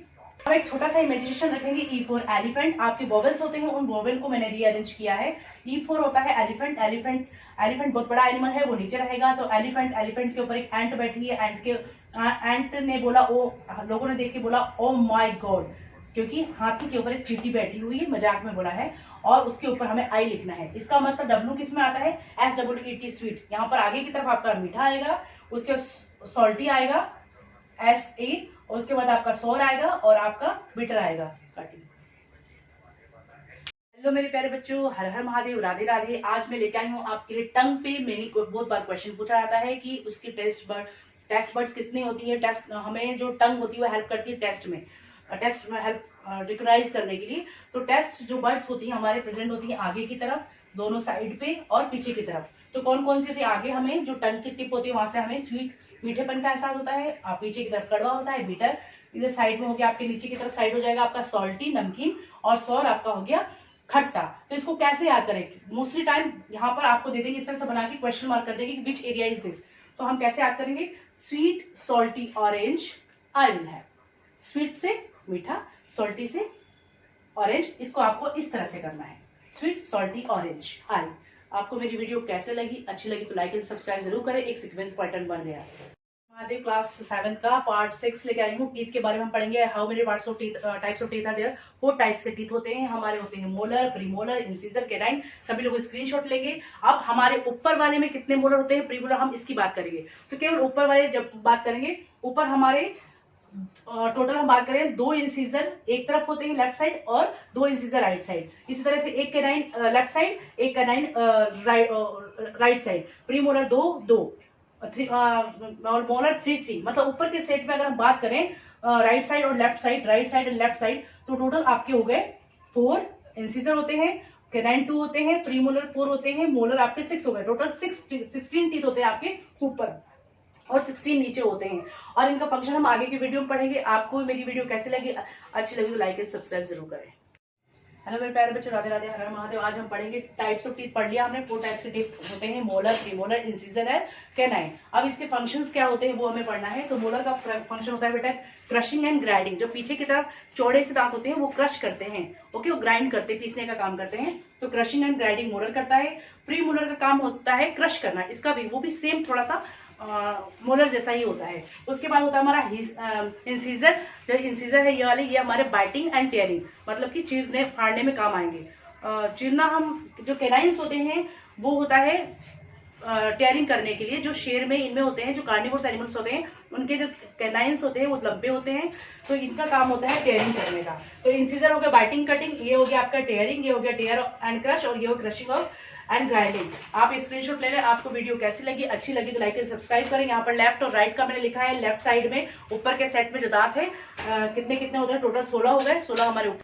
अब एक छोटा सा इमेजिनेशन रखेंगे। ई फॉर एलिफेंट, आपके वोवेल्स होते हैं, उन वोवेल को मैंने रीअरेंज किया है। ई फॉर होता है एलिफेंट। एलिफेंट एलिफेंट बहुत बड़ा एनिमल है, वो नीचे रहेगा। तो एलिफेंट, एलिफेंट के ऊपर एक एंट बैठी है। एंट ने बोला, ओ लोगों ने देख के बोला ओ माय गॉड, क्योंकि हाथी के ऊपर एक चींटी बैठी हुई है, मजाक में बोला है। और उसके ऊपर हमें आई लिखना है। इसका मतलब डब्ल्यू किस में आता है, SWEET, स्वीट। यहाँ पर आगे की तरफ आपका मीठा आएगा, उसके सॉल्टी आएगा SA, और उसके बाद आपका सॉर आएगा और आपका बिटर आएगा। हेलो मेरे प्यारे बच्चों, हर हर महादेव, राधे राधे। आज मैं लेके आई हूँ आपके लिए टंग पे। मैंने बहुत बार क्वेश्चन पूछा जाता है कि उसकी टेस्ट बर्ड्स कितनी होती है। टेस्ट हमें जो टंग होती है वो हेल्प करती है टेस्ट में हेल्प रिकॉग्नाइज करने के लिए। तो टेस्ट जो बर्ड्स होती है हमारे प्रेजेंट होती है आगे की तरफ, दोनों साइड पे और पीछे की तरफ। तो कौन कौन सी होती है, आगे हमें जो टंग की टिप होती है वहां से हमें स्वीट मीठेपन का एहसास होता है। पीछे की तरफ कड़वा होता है, बिटर। इधर साइड में हो गया, आपके नीचे की तरफ साइड हो जाएगा आपका सॉल्टी, नमकीन, और सॉर आपका हो गया खट्टा। तो इसको कैसे याद करें, मोस्टली टाइम यहाँ पर आपको दे देंगे, इस तरह से बना के क्वेश्चन मार्क कर देंगे कि विच एरिया इज दिस। तो हम कैसे याद करेंगे, sweet salty orange I will have. Sweet से मीठा, सॉल्टी से ऑरेंज, इसको आपको इस तरह से करना है, स्वीट सॉल्टी ऑरेंज आई। आपको मेरी वीडियो कैसे लगी, अच्छी लगी तो लाइक एंड सब्सक्राइब जरूर करें। एक सीक्वेंस पैटर्न बन गया। महादेव क्लास 7 का पार्ट 6 लेके आई हूँ। टीथ के बारे में हम पढ़ेंगे। How many parts of teeth, types of teeth are there. 4 types के टीथ होते हैं हमारे। होते हैं मोलर, प्रीमोलर, इंसिजर, कैनाइन। सभी लोग स्क्रीनशॉट लेंगे। अब हमारे ऊपर वाले में कितने मोलर होते हैं, प्रीमोलर, हम इसकी बात करेंगे। तो केवल ऊपर वाले जब बात करेंगे, ऊपर हमारे टोटल हम बात करें 2 इंसीजर एक तरफ होते हैं लेफ्ट साइड, और 2 इंसीजर राइट साइड। इसी तरह से एक कैनाइन लेफ्ट साइड, एक canine right side. Premolar 2, molar 3, मतलब ऊपर के सेट में अगर हम बात करें राइट साइड और left side, right side and left side, तो टोटल आपके हो गए 4 इंसीजर होते हैं, कैनाइन 2 होते हैं, प्रीमोलर 4 होते हैं, मोलर आपके 6 हो गए। टोटल 16 टीथ होते हैं आपके ऊपर और 16 नीचे होते हैं। और इनका फंक्शन हम आगे की वीडियो में पढ़ेंगे। आपको मेरी वीडियो कैसी लगी, अच्छी लगी तो लाइक एंड सब्सक्राइब जरूर करें। हेलो मेरे प्यारे बच्चों, राधे राधे, हर हर महादेव। आज हम पढ़ेंगे टाइप्स ऑफ टीथ। पढ़ लिया हमने, 4 टाइप्स के टीथ होते हैं, मोलर, प्रीमोलर, इंसिजर है, कैनाइन। अब इसके फंक्शंस क्या होते हैं वो हमें पढ़ना है। तो मोलर का फंक्शन होता है बेटा क्रशिंग एंड ग्राइंडिंग। जो पीछे की तरफ चौड़े से दांत होते हैं वो क्रश करते हैं, ओके, वो ग्राइंड करते हैं, पीसने का काम करते हैं। तो क्रशिंग एंड ग्राइंडिंग मोलर करता है। प्रीमोलर का काम होता है क्रश करना, इसका भी वो भी सेम थोड़ा सा मोलर जैसा ही होता है। उसके बाद होता है हमारा इंसीजर। जो इंसीजर है ये वाले, ये हमारे बाइटिंग एंड टेयरिंग, मतलब कि चीरने फाड़ने में काम आएंगे। चीरना, हम जो कैनाइन्स होते हैं वो होता है टेयरिंग करने के लिए। जो शेर में इनमें होते हैं, जो कार्निवोरस एनिमल्स होते हैं, उनके जो कैनाइन्स होते हैं वो लंबे होते हैं, तो इनका काम होता है टेयरिंग करने का। तो इंसीजर हो गया बाइटिंग कटिंग, ये हो गया आपका टेयरिंग, ये हो गया टेयर एंड क्रश, और ये हो क्रशिंग ऑफ एंड ग्राइंडिंग। आप स्क्रीनशॉट ले लें। आपको वीडियो कैसी लगी, अच्छी लगी तो लाइक एंड सब्सक्राइब करें। यहाँ पर लेफ्ट और राइट का मैंने लिखा है। लेफ्ट साइड में ऊपर के सेट में जो दांत है कितने कितने होते हैं, टोटल 16 हो गए। 16 हमारे ऊपर